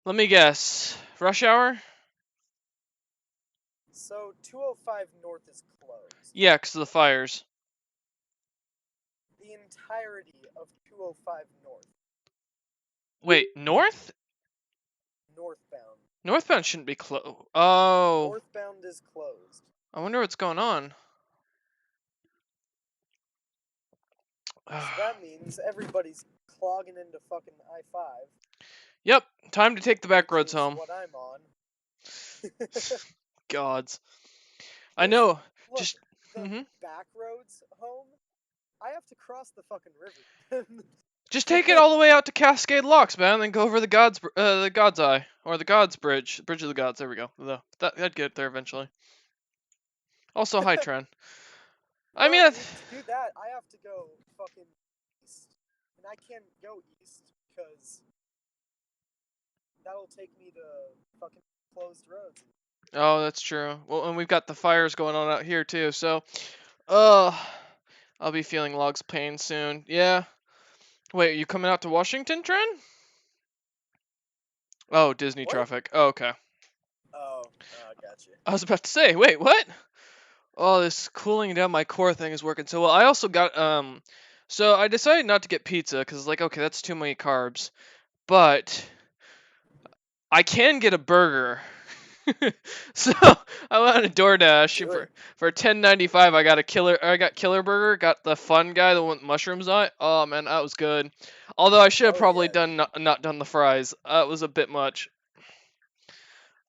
Let me guess. Rush hour? So 205 North is closed. Yeah, 'cause of the fires. The entirety of 205 North, Wait, north? northbound. Northbound shouldn't be closed. Oh, Northbound is closed. I wonder what's going on. So that means everybody's clogging into fucking I-5, Yep, time to take the back which roads is home. what I'm on. Gods. I There's, know. look, Just. the back roads home, I have to cross the fucking river. Just take it all the way out to Cascade Locks, man, and then go over the God's Eye, or the God's Bridge, Bridge of the Gods. There we go. That'd get there eventually. Also, hi, Tren. I No, mean, dude, to do that, I have to go fucking east. And I can't go east because that'll take me to fucking closed roads. oh, that's true. Well, and we've got the fires going on out here too, so, uh, I'll be feeling logs pain soon. Yeah. Wait, are you coming out to Washington, Tren? Oh, Disney What? traffic. Oh, okay. Oh, gotcha. I was about to say, wait, what? Oh, this cooling down my core thing is working so well. I also got so I decided not to get pizza because it's like, okay, that's too many carbs, but I can get a burger. So I went on a DoorDash Do it. for 10.95. I got Killer Burger, got the fun guy, the one with mushrooms on it. Oh man, that was good. Although I should have Hell probably yeah, done dude. not done the fries. It was a bit much,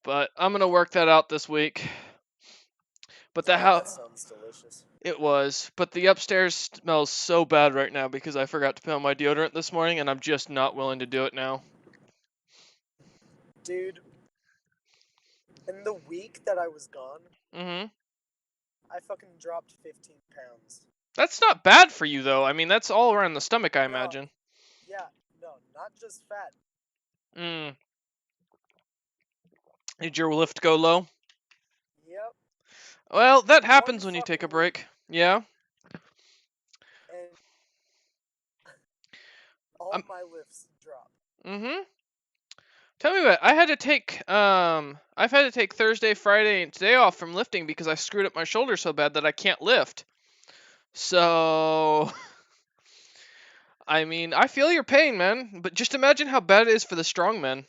but I'm gonna work that out this week. But the Oh, how that sounds delicious. it was, but the upstairs smells so bad right now because I forgot to put on my deodorant this morning, and I'm just not willing to do it now. Dude, in the week that I was gone, Mhm. I fucking dropped 15 pounds. That's not bad for you though. I mean, that's all around the stomach, I No, imagine. yeah, no, not just fat. Mm. Did your lift go low? Yep, Well, that one happens when you take a fucking week. break. Yeah. And all Um. my lifts dropped. Mhm. Tell me what. I've had to take Thursday, Friday, and today off from lifting because I screwed up my shoulder so bad that I can't lift. So, I mean, I feel your pain, man. But just imagine how bad it is for the strongmen.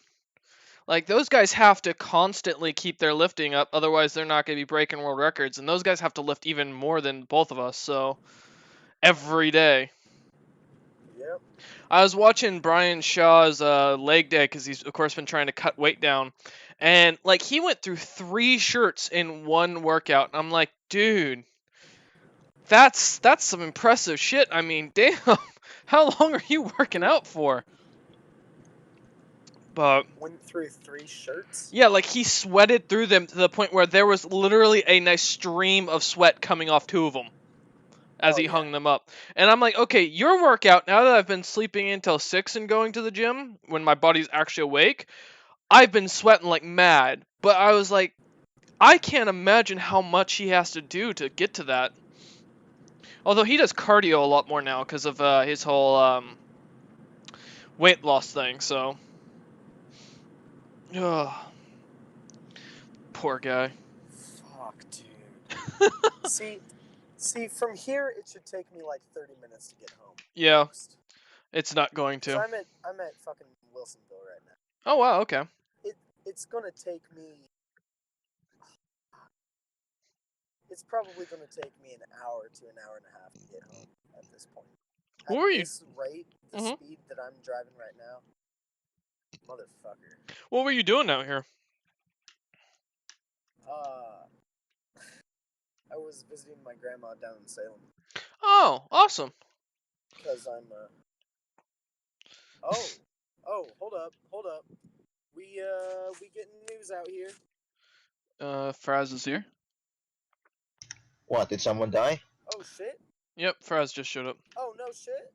Like those guys have to constantly keep their lifting up, otherwise they're not going to be breaking world records. And those guys have to lift even more than both of us. So every day. Yep. I was watching Brian Shaw's leg day because he's of course been trying to cut weight down, and like he went through 3 shirts in one workout, and I'm like, dude, that's some impressive shit. I mean, damn, how long are you working out for? But Went through 3 shirts. yeah, like he sweated through them to the point where there was literally a nice stream of sweat coming off 2 of them as Oh he yeah. hung them up. And I'm like, okay, your workout, now that I've been sleeping until 6 and going to the gym when my body's actually awake, I've been sweating like mad. But I was like, I can't imagine how much he has to do to get to that. Although he does cardio a lot more now because of his whole weight loss thing, so. Ugh, poor guy. Fuck, dude. See, from here it should take me like 30 minutes to get home. Yeah, Most. it's not going Cause to. I'm at fucking Wilsonville right now. Oh, wow, okay. It's gonna take me. It's probably gonna take me an hour to an hour and a half to get home at this point. What At were you? this rate, the Mhm. speed that I'm driving right now, motherfucker. What were you doing out here? Uh, I was visiting my grandma down in Salem. Oh, awesome. Cause I'm oh, hold up. We getting news out here. Fraz is here. What, did someone die? Oh shit. Yep, Fraz just showed up. Oh no shit.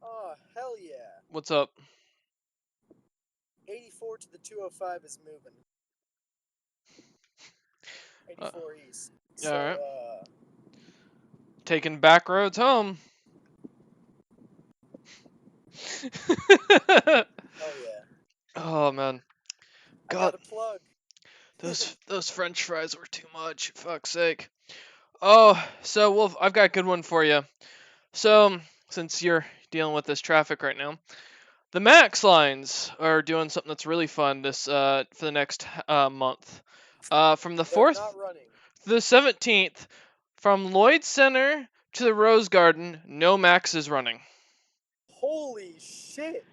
Oh hell yeah. What's up? 84 to the 205 is moving. 84 east. So Alright. Taking back roads home. Oh yeah. Oh man, I God, got a plug. those French fries were too much. Fuck's sake. Oh, so Wolf, I've got a good one for you. So, since you're dealing with this traffic right now, the Max lines are doing something that's really fun this for the next month. From the They're 4th not running. to the 17th, from Lloyd Center to the Rose Garden, no Max is running. Holy shit!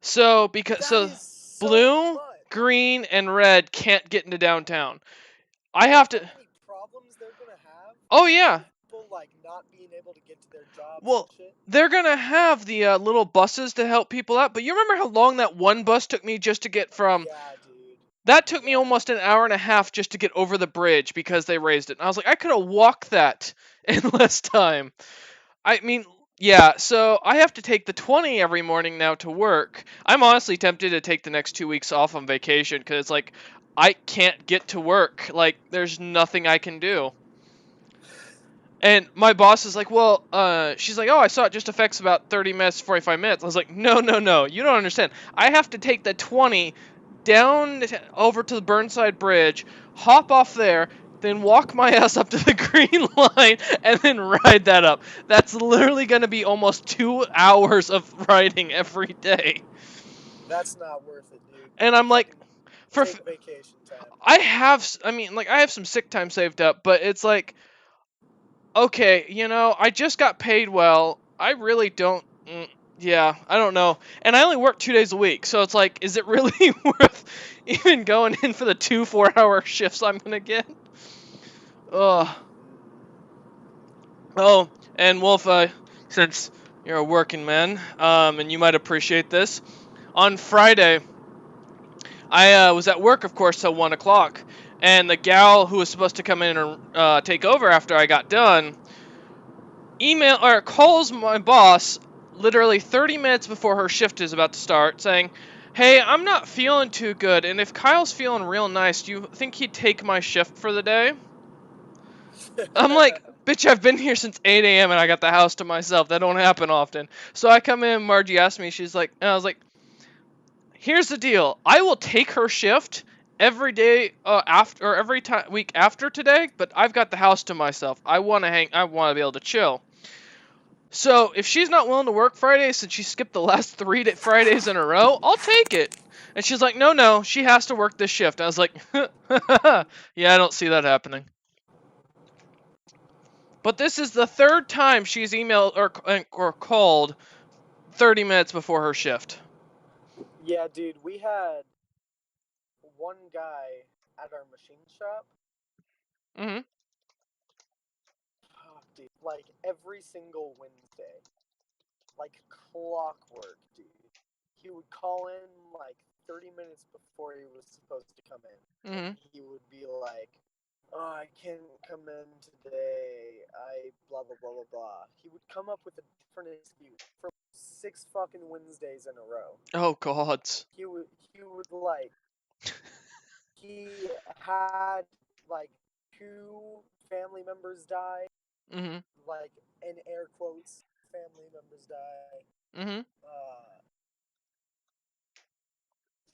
So because That so is so blue, much. green, and red can't get into downtown. I have How to. many problems they're gonna have? Oh yeah. With people like not being able to get to their jobs Well, and shit. they're gonna have the little buses to help people out. But you remember how long that one bus took me just to get from? Yeah, dude. That took me Yeah. almost an hour and a half just to get over the bridge because they raised it. And I was like, I could have walked that in less time. I mean, yeah, so I have to take the 20 every morning now to work. I'm honestly tempted to take the next 2 weeks off on vacation because it's like, I can't get to work. Like, there's nothing I can do. And my boss is like, well, she's like, oh, I saw it just affects about 30 minutes, 45 minutes. I was like, no, no, no, you don't understand. I have to take the 20 down over to the Burnside Bridge, hop off there, then walk my ass up to the Green Line, and then ride that up. That's literally going to be almost 2 hours of riding every day. That's not worth it, dude. And I'm like, Fucking for take vacation time. I have some sick time saved up, but it's like, okay, I just got paid well. I really don't. Yeah, I don't know. And I only work 2 days a week, so it's like, is it really worth even going in for the 2 4-hour shifts I'm gonna get? Ugh. Oh, and Wolf, since you're a working man, and you might appreciate this, on Friday, I was at work, of course, till 1 o'clock, and the gal who was supposed to come in and take over after I got done calls my boss literally 30 minutes before her shift is about to start saying, hey, I'm not feeling too good, and if Kyle's feeling real nice, do you think he'd take my shift for the day? I'm like, bitch, I've been here since 8 a.m. and I got the house to myself. That don't happen often. So I come in, Margie asked me, and I was like, here's the deal. I will take her shift every day after or every week after today, but I've got the house to myself. I want to be able to chill. So if she's not willing to work Friday since she skipped the last 3 Fridays in a row, I'll take it. And she's like, no, she has to work this shift. I was like, yeah, I don't see that happening. But this is the third time she's emailed or called 30 minutes before her shift. Yeah, dude, we had one guy at our machine shop. Mm-hmm. Oh, dude, like every single Wednesday, like clockwork, dude. He would call in like 30 minutes before he was supposed to come in. Mm-hmm. And he would be like, oh, I can't come in today. I blah, blah, blah, blah, blah. He would come up with a different excuse for 6 fucking Wednesdays in a row. Oh, God. He would like, he had like 2 family members die. Mm-hmm. Like, in air quotes, family members die. Mm-hmm.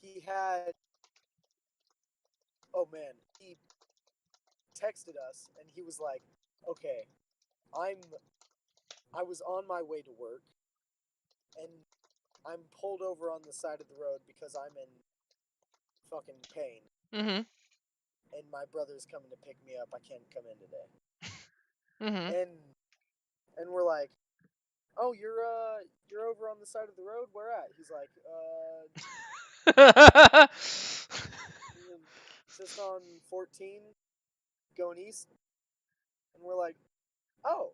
He had, oh man, he texted us and he was like, okay, I was on my way to work and I'm pulled over on the side of the road because I'm in fucking pain. Mm-hmm. And my brother's coming to pick me up. I can't come in today. Mm-hmm. And we're like, oh, you're over on the side of the road? Where at? He's like, just on 14 going east. And we're like, oh,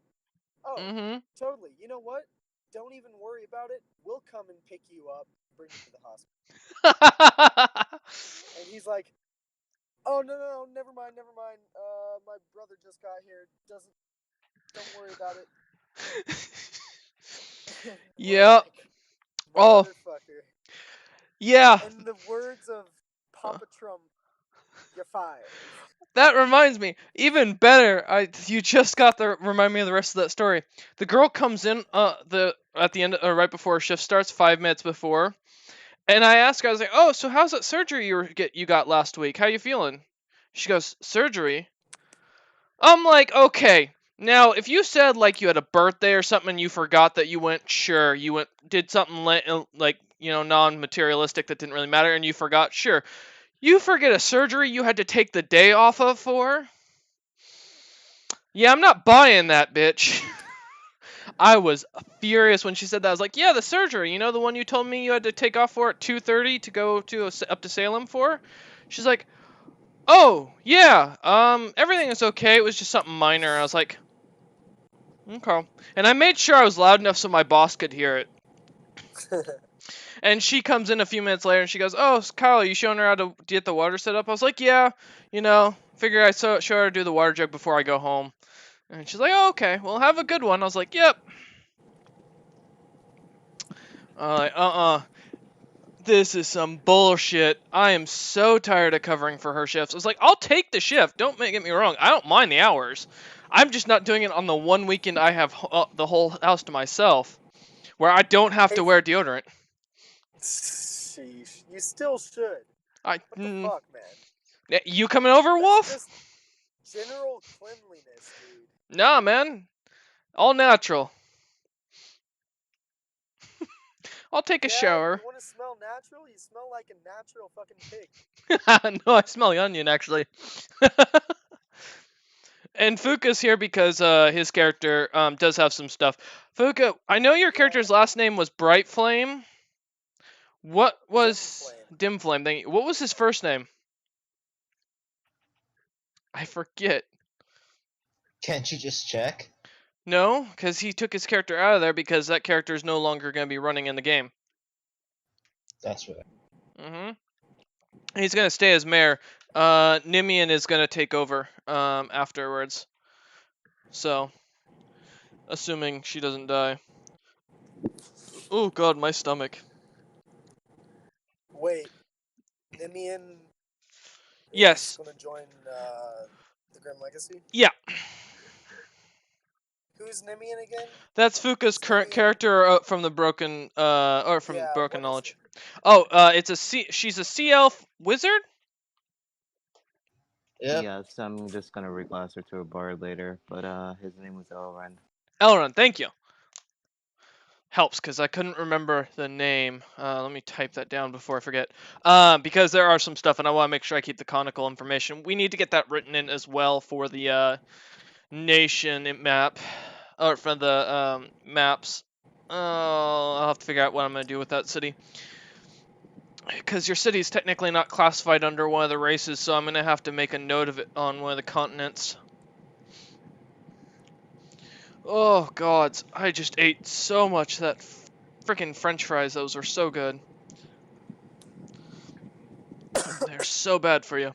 Mm-hmm. totally. You know what? Don't even worry about it. We'll come and pick you up, bring you to the hospital. And he's like, oh, no, never mind. My brother just got here. Don't worry about it. Yeah. Like, Oh. motherfucker. Yeah. In the words of Papa Trump, You're fired. That reminds me, even better. You just got to remind me of the rest of that story. The girl comes in at the end or right before her shift starts, 5 minutes before, and I asked her, I was like, "Oh, so how's that surgery you got last week? How you feeling?" She goes, "Surgery?" I'm like, "Okay." Now, if you said like you had a birthday or something and you forgot that you went, sure, you went did something like non-materialistic that didn't really matter and you forgot, sure. You forget a surgery you had to take the day off of for? Yeah, I'm not buying that, bitch. I was furious when she said that. I was like, "Yeah, the surgery. You know the one you told me you had to take off for at 2:30 to go up to Salem for?" She's like, "Oh, yeah. Everything is okay. It was just something minor." I was like, "Okay." And I made sure I was loud enough so my boss could hear it. And she comes in a few minutes later and she goes, "Oh, Kyle, are you showing her how to get the water set up?" I was like, "Yeah, figure I'd show her how to do the water jug before I go home." And she's like, "Oh, okay. Well, have a good one." I was like, "Yep." This is some bullshit. I am so tired of covering for her shifts. I was like, I'll take the shift. Don't get me wrong. I don't mind the hours. I'm just not doing it on the one weekend I have the whole house to myself, where I don't have to wear deodorant. Sheesh. You still should. What the fuck, man? You coming over, Wolf? That's just general cleanliness, dude. Nah, man. All natural. I'll take a shower. You want to smell natural? You smell like a natural fucking pig. No, I smell the onion, actually. And Fuka's here because his character does have some stuff. Fuka, I know your character's last name was Bright Flame. What was Dim Flame? What was his first name? I forget. Can't you just check? No, because he took his character out of there because that character is no longer going to be running in the game. That's right. He's going to stay as mayor. Nimian is going to take over afterwards. So, assuming she doesn't die. Oh god, my stomach. Wait, Nimian Yes. is going to join the Grim Legacy? Yeah. Who's Nimian again? That's Fuka's current character from the Broken Broken Knowledge. She's a sea elf wizard? Yep. Yes, I'm just gonna reclass her to a bard later, but his name was Elrond. Elrond, thank you. Helps, because I couldn't remember the name. Let me type that down before I forget. Because there are some stuff, and I want to make sure I keep the canonical information. We need to get that written in as well for the nation map, or for the maps. I'll have to figure out what I'm going to do with that city. Because your city is technically not classified under one of the races, so I'm going to have to make a note of it on one of the continents. Oh, God. I just ate so much that freaking french fries. Those were so good. They're so bad for you.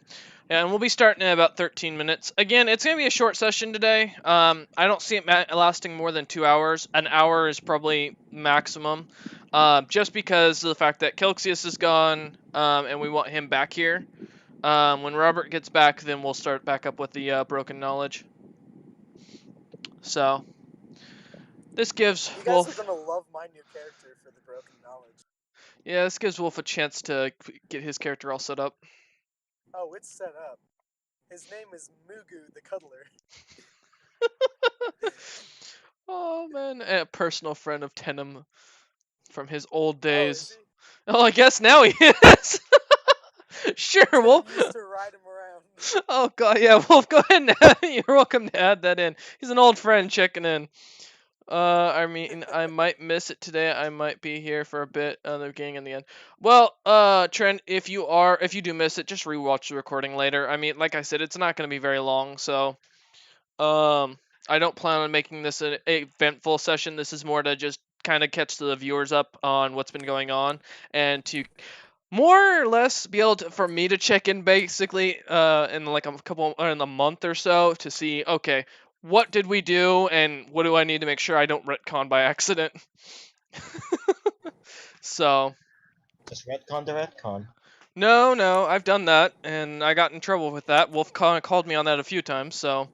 Yeah, and we'll be starting in about 13 minutes. Again, it's going to be a short session today. I don't see it lasting more than 2 hours. An hour is probably maximum. Just because of the fact that Kelxius is gone, and we want him back here. When Robert gets back, then we'll start back up with the Broken Knowledge. So, this gives Wolf... You guys are going to love my new character for the Broken Knowledge. Yeah, this gives Wolf a chance to get his character all set up. Oh, it's set up. His name is Mugu the Cuddler. Oh, man. A personal friend of Tenem from his old days. Oh, I guess now he is. Sure, Wolf. Used to ride him around. Oh, God, yeah, Wolf, go ahead and you're welcome to add that in. He's an old friend checking in. I mean, I might miss it today. I might be here for a bit of the beginning and the end. Well, Trent, if you do miss it, just rewatch the recording later. I mean, like I said, it's not going to be very long, so I don't plan on making this an eventful session. This is more to just kind of catch the viewers up on what's been going on and to more or less be able to, for me to check in basically in like in a month or so to see, okay, what did we do and what do I need to make sure I don't retcon by accident. So Just retcon the retcon. No, no, I've done that, and I got in trouble with that. Wolf called me on that a few times, so.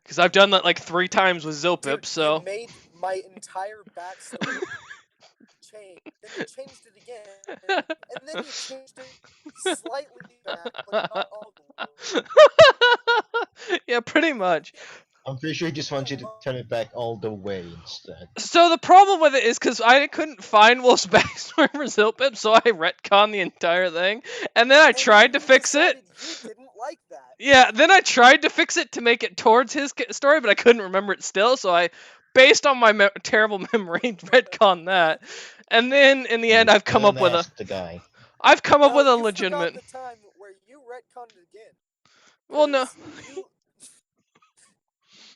Because I've done that like 3 times with Zilpip, Dude, so. you made my entire backstory change. Then you changed it again, and then you changed it slightly back, but not all the way. Yeah, pretty much. I'm pretty sure he just wants you to turn it back all the way instead. So the problem with it is because I couldn't find Wolf's backstory for Zilpip, so I retconned the entire thing, and then I And tried to you fix it. decided you didn't like that. Yeah, then I tried to fix it to make it towards his story, but I couldn't remember it still, so I, based on my terrible memory, retconned that. And then in the end, I've come up with a. The guy. I've come up No, with a you legitimate. forgot the time where you retconned it again. Well, no.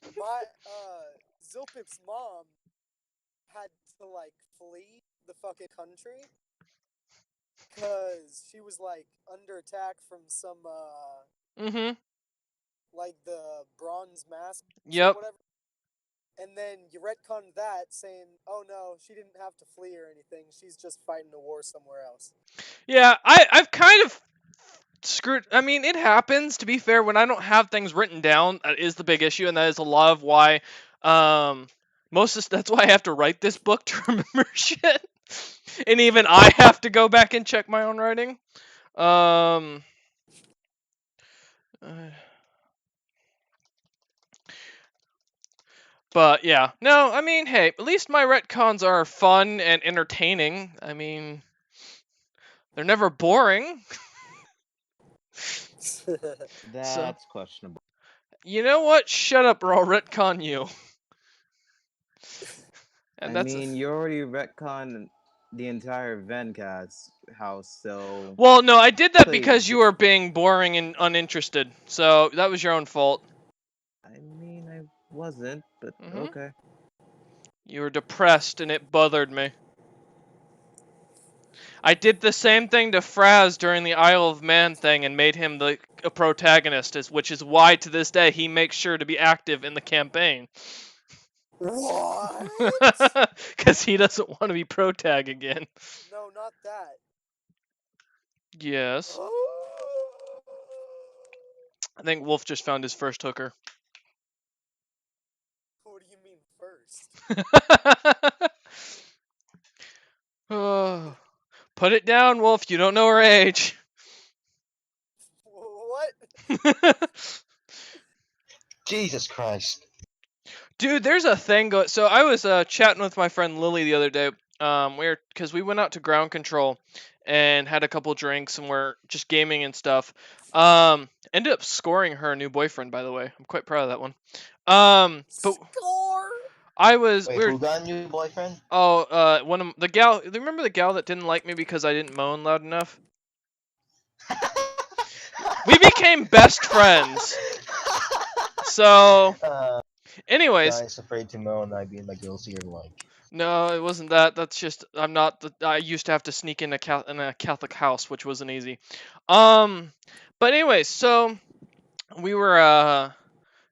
'Cause my Zilpip's mom had to like flee the fucking country because she was like under attack from some Mm-hmm. like the bronze mask Yep. or whatever. And then you retconned that saying, "Oh no, she didn't have to flee or anything. She's just fighting a war somewhere else." Yeah, I've kind of screwed. I mean, it happens. To be fair, when I don't have things written down, that is the big issue, and that is a lot of why. That's why I have to write this book to remember shit, and even I have to go back and check my own writing. But yeah, no, I mean, hey, at least my retcons are fun and entertaining. I mean, they're never boring. That's questionable. You know what? Shut up, or I'll retcon you. And I that's mean, you already retconned the entire Vencast house, so. Well, no, I did that Please. because you were being boring and uninterested. So that was your own fault. I mean, I wasn't, but Mhm. okay. You were depressed and it bothered me. I did the same thing to Fraz during the Isle of Man thing and made him a protagonist, which is why to this day he makes sure to be active in the campaign. What? Because he doesn't want to be protag again. No, not that. Yes. I think Wolf just found his first hooker. What do you mean first? Oh. Put it down, Wolf. You don't know her age. What? Jesus Christ. Dude, there's a thing so I was chatting with my friend Lily the other day. Because we went out to ground control and had a couple drinks and we're just gaming and stuff. Ended up scoring her a new boyfriend, by the way. I'm quite proud of that one. But Score. I was Wait, who got a new boyfriend? one of the gal. Remember the gal that didn't like me because I didn't moan loud enough? We became best friends. So, anyways. Guys afraid to moan, I being my girls here like. No, it wasn't that. That's just I'm not. I used to have to sneak in a Catholic house, which wasn't easy. But anyways, so we were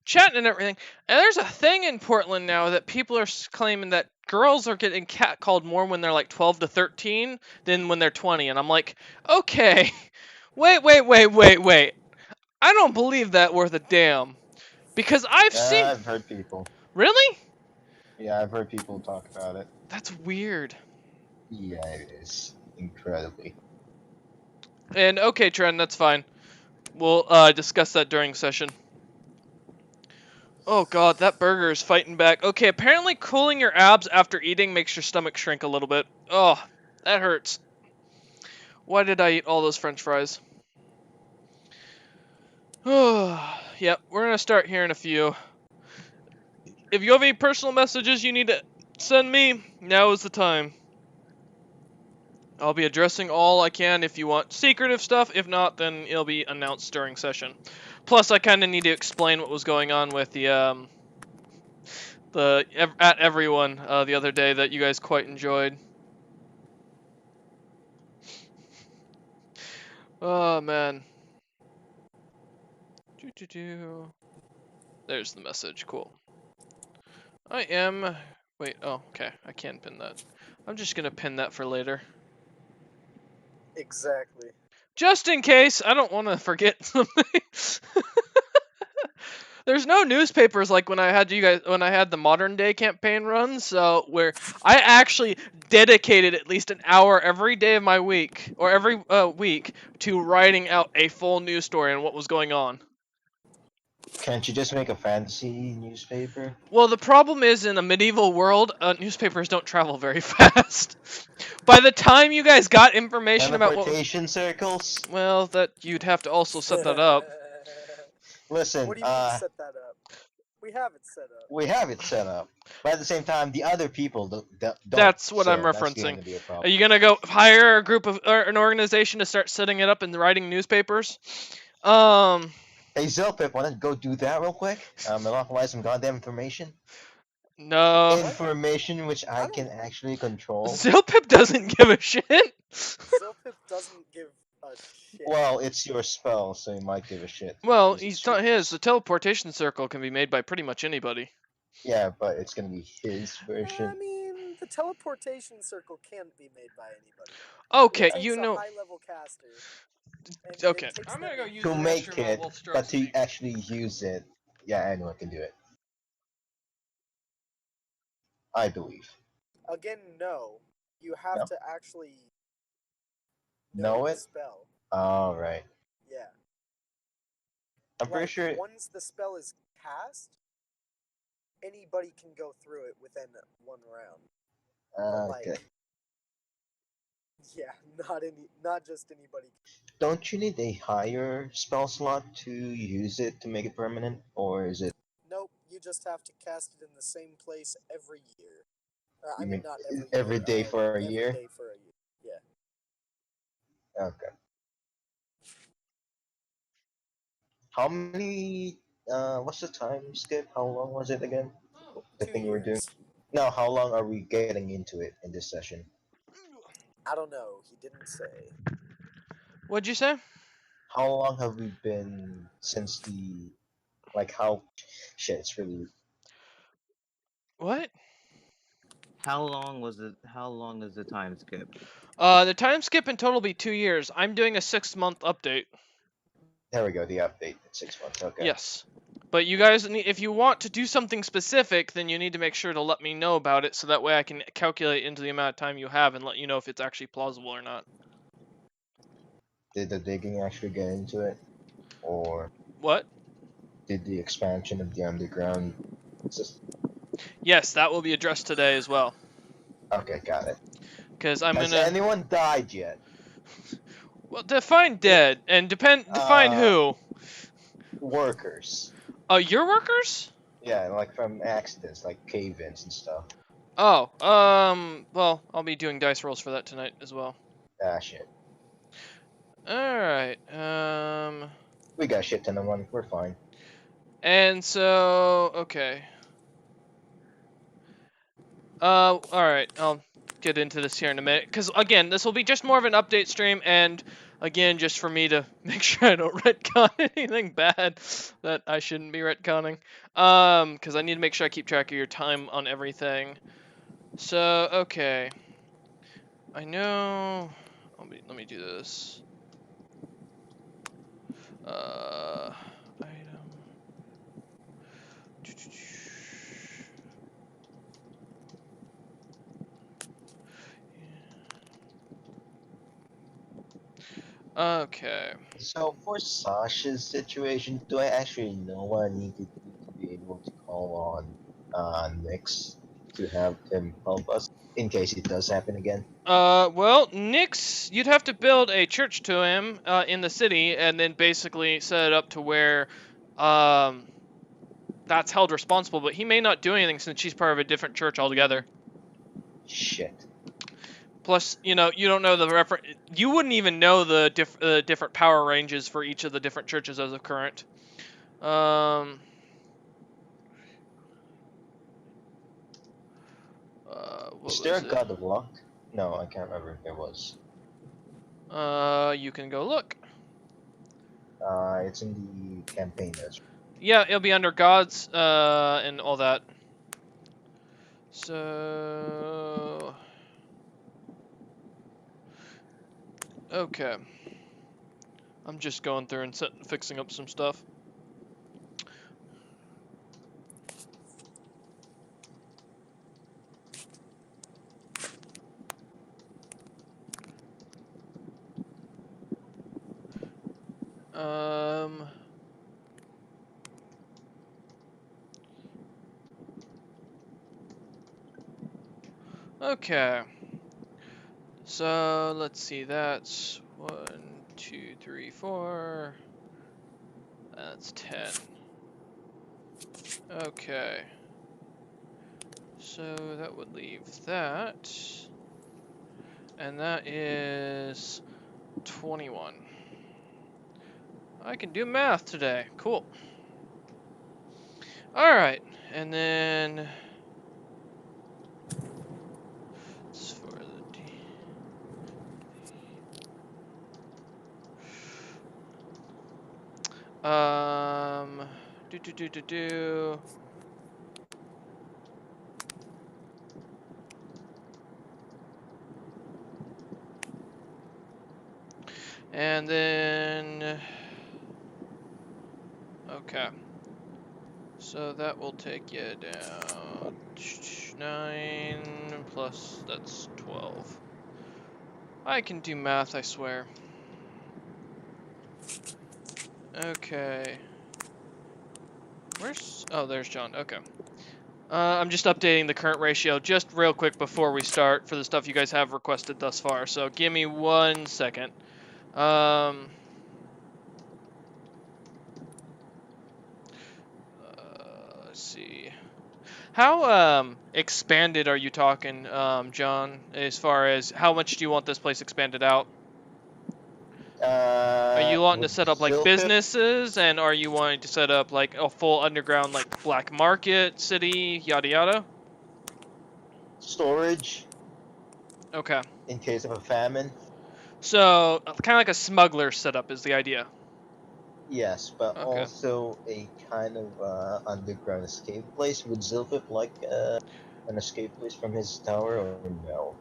chatting and everything, and there's a thing in Portland now that people are claiming that girls are getting catcalled more when they're like 12 to 13 than when they're 20, and I'm like, okay, wait. I don't believe that worth a damn, because I've seen. I've heard people. Really? Yeah, I've heard people talk about it. That's weird. Yeah, it is. Incredibly. And okay, Trent, that's fine. We'll discuss that during session. Oh god, that burger is fighting back. Okay, apparently cooling your abs after eating makes your stomach shrink a little bit. Oh, that hurts. Why did I eat all those french fries? Oh, yep, we're gonna start here in a few. If you have any personal messages you need to send me, now is the time. I'll be addressing all I can if you want secretive stuff. If not, then it'll be announced during session. Plus, I kind of need to explain what was going on with the at everyone the other day that you guys quite enjoyed. Oh man. There's the message. Cool. I am. Wait. Oh, okay. I can pin that. I'm just gonna pin that for later. Exactly. Just in case, I don't want to forget something. There's no newspapers like when I had the modern day campaign run, so where I actually dedicated at least an hour every day of my week or every week to writing out a full news story on what was going on. Can't you just make a fantasy newspaper? Well, the problem is in a medieval world, newspapers don't travel very fast. By the time you guys got information about what was, Teleportation circles? well, that you'd have to also set that up. Listen, What do you mean set that up? We have it set up. we have it set up. But at the same time, the other people don't. That's what I'm so that's referencing. going to be a Are problem. you gonna go hire a group of or an organization to start setting it up and writing newspapers? Hey, Zilpip, wanna go do that real quick? Monopolize some goddamn information? No. Information which I don't- can actually control? Zilpip doesn't give a shit. Zilpip doesn't give a shit. Well, it's your spell, so you might give a shit. Well, Because he's it's not yours. his. The teleportation circle can be made by pretty much anybody. Yeah, but it's gonna be his I version. mean, the teleportation circle can't be made by anybody. Okay, It takes you a know. high-level caster. And it Okay. takes I'm them gonna go to use To the make restroom while it, Wolf but Strauss to speaks. actually use it, yeah, anyone can do it. I believe. Again, no. You have No. to actually Know the it? spell. Alright. Yeah. I'm pretty sure. Once the spell is cast, anybody can go through it within one round. But, Okay. yeah, not just anybody. Don't you need a higher spell slot to use it to make it permanent? Or is it. Nope, you just have to cast it in the same place every year. I You mean, mean not every every year. day for a every year? day for a year. Yeah. Okay. How many. What's the time skip? How long was it again? The 2 thing we were doing? years. No, how long are we getting into it in this session? I don't know. He didn't say. What'd you say? How long have we been since the. Like, how. Shit, it's really. What? How long was it? How long is the time skip? The time skip in total will be 2 years. I'm doing a 6-month update. There we go, the update. 6 months, okay. Yes. But you guys need, if you want to do something specific, then you need to make sure to let me know about it so that way I can calculate into the amount of time you have and let you know if it's actually plausible or not. Did the digging actually get into it? Or What? did the expansion of the underground system? Yes, that will be addressed today as well. Okay, got it. Because I'm Has gonna anyone died yet? well define dead and define who. Workers. Your workers? Yeah, like from accidents, like cave-ins and stuff. Oh, well, I'll be doing dice rolls for that tonight as well. Ah, shit. Alright, We got shit ton of money, we're fine. and so, okay. Alright, I'll get into this here in a minute, because, again, this will be just more of an update stream, and, again, just for me to make sure I don't retcon anything bad that I shouldn't be retconning, because I need to make sure I keep track of your time on everything. So, okay. I know... Let me do this. Item... Okay. So for Sasha's situation, do I actually know what I need to do to be able to call on Nyx to have him help us in case it does happen again? Well, Nyx, you'd have to build a church to him, in the city, and then basically set it up to where, that's held responsible, but he may not do anything since she's part of a different church altogether. Shit. Plus, you know, you don't know the you wouldn't even know the different power ranges for each of the different churches as of current. What Is there a was it? God of Luck? No, I can't remember if there was. You can go look. It's in the campaign notes. Yeah, it'll be under gods, and all that. So... Okay. I'm just going through and fixing up some stuff. Okay. So let's see. That's 1, 2, 3, 4. That's 10. Okay. So that would leave that. And that is 21. I can do math today. Cool. Alright. And then... it's for the D. Do. And then... okay. So that will take you down 9 plus, that's 12. I can do math, I swear. Okay. Where's... oh, there's John. Okay. I'm just updating the current ratio just real quick before we start for the stuff you guys have requested thus far. So give me 1 second. Let's see. How expanded are you talking, John? As far as how much do you want this place expanded out? Are you wanting to With set up like Zilpip, businesses, and are you wanting to set up like a full underground like black market city, yada yada? storage Okay. in case of a famine. So kind of like a smuggler setup is the idea. Yes, but Okay. also a kind of underground escape place. Would Zilpip like an escape place from his tower, or no?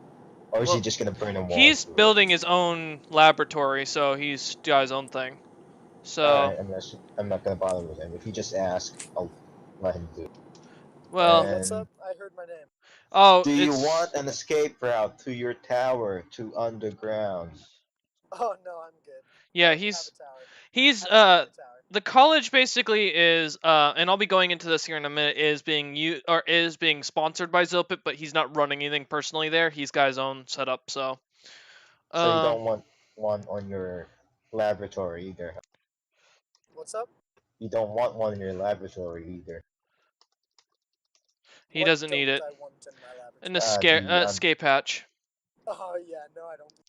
Or is he Well, just gonna burn a wall? he's through it? building his own laboratory, so he's got his own thing. So, Alright, I'm not gonna bother with him. If he just asks, I'll let him do it. well, And What's up? I heard my name. oh, do you it's want an escape route to your tower, to underground? Oh no, I'm good. yeah, I have he's a tower. he's I have a tower. the college basically is and I'll be going into this here in a minute, is being sponsored by Zilpip, but he's not running anything personally there. He's got his own setup, so So you don't want one on your laboratory either. What's up? You don't want one in your laboratory either. he What doesn't need don't it. I want in my laboratory? An the escape hatch. Oh yeah, no, I don't need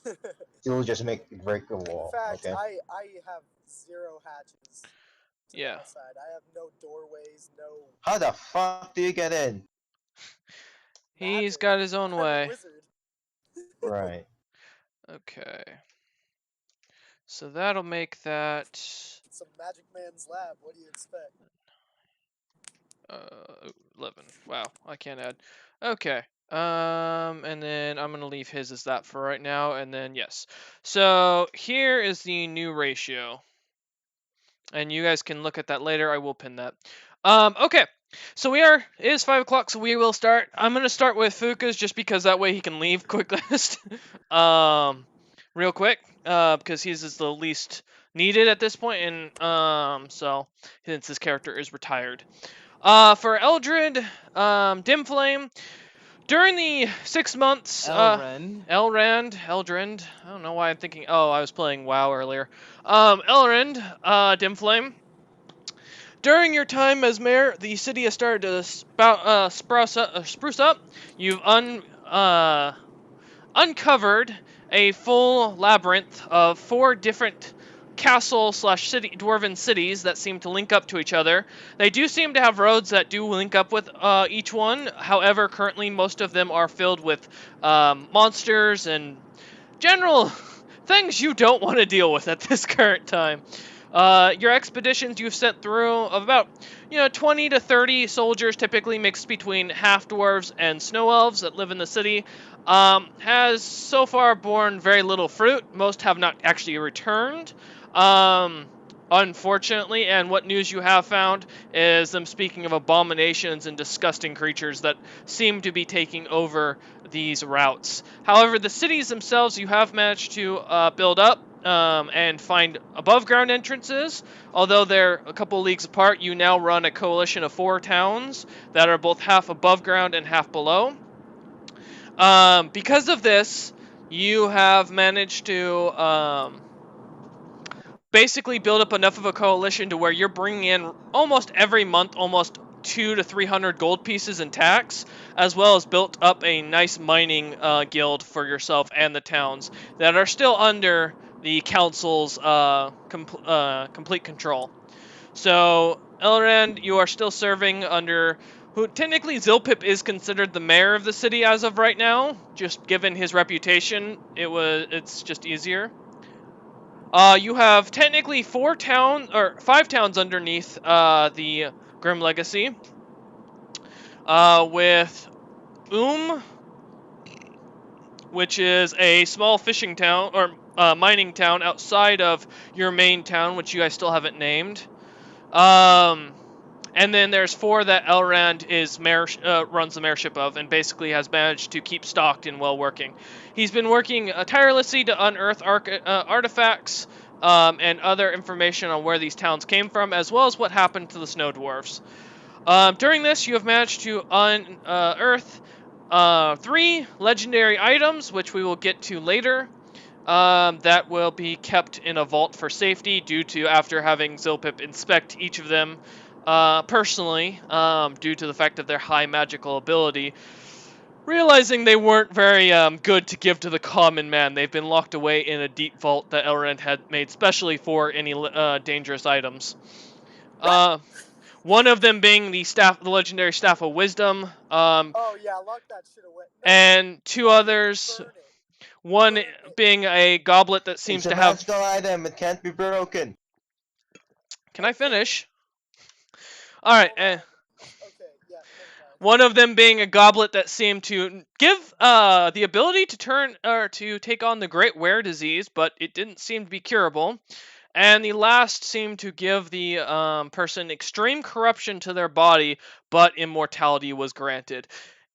that. You'll just break the In wall. fact, Okay. I have 0 hatches to Yeah. the outside. I have no doorways, no. How the fuck do you get in? He's magic. got his own I'm a way. wizard. Right. Okay. So that'll make that It's a magic man's lab. What do you expect? 11. Wow, I can't add. Okay. And then I'm gonna leave his as that for right now, and then yes. So here is the new ratio, and you guys can look at that later. I will pin that. Okay. So it is 5 o'clock, so we will start. I'm gonna start with Fuka's just because that way he can leave quickest. Real quick, because he's is the least needed at this point, and so since his character is retired. For Eldred, Dimflame, during the 6 months, Elren. Eldred, I don't know why I'm thinking, oh, I was playing WoW earlier. Elrond, Dimflame, during your time as mayor, the city has started to spruce up. You've uncovered a full labyrinth of 4 different castle/city dwarven cities that seem to link up to each other. They do seem to have roads that do link up with each one. However, currently most of them are filled with monsters and general things you don't want to deal with at this current time. Your expeditions you've sent through of about 20 to 30 soldiers, typically mixed between half dwarves and snow elves that live in the city. has so far borne very little fruit. Most have not actually returned. Unfortunately, and what news you have found is them speaking of abominations and disgusting creatures that seem to be taking over these routes. However, the cities themselves you have managed to build up and find above ground entrances. Although they're a couple leagues apart, you now run a coalition of 4 towns that are both half above ground and half below. Because of this, you have managed to basically build up enough of a coalition to where you're bringing in almost every month almost 200 to 300 gold pieces in tax, as well as built up a nice mining guild for yourself and the towns that are still under the council's complete control. So, Elrond, you are still serving under who technically Zilpip is considered the mayor of the city as of right now. Just given his reputation, it's just easier. You have technically 5 towns underneath the Grim Legacy. With which is a small fishing town or mining town outside of your main town, which you guys still haven't named. And then there's 4 that Elrond runs the mayorship of, and basically has managed to keep stocked and well working. He's been working tirelessly to unearth artifacts and other information on where these towns came from, as well as what happened to the snow dwarfs. During this, you have managed to unearth 3 legendary items, which we will get to later. That will be kept in a vault for safety due to after having Zilpip inspect each of them personally, due to the fact of their high magical ability, realizing they weren't very good to give to the common man. They've been locked away in a deep vault that Elrond had made specially for any dangerous items. One of them being the legendary Staff of Wisdom. Oh yeah, lock that shit away. No, And 2 others. burn it. One being a goblet that seems It's a to have. magical item. It can't be broken. Can I finish? All right. Okay, yeah, never mind. One of them being a goblet that seemed to give the ability to turn or to take on the Great Wear disease, but it didn't seem to be curable. And the last seemed to give the person extreme corruption to their body, but immortality was granted.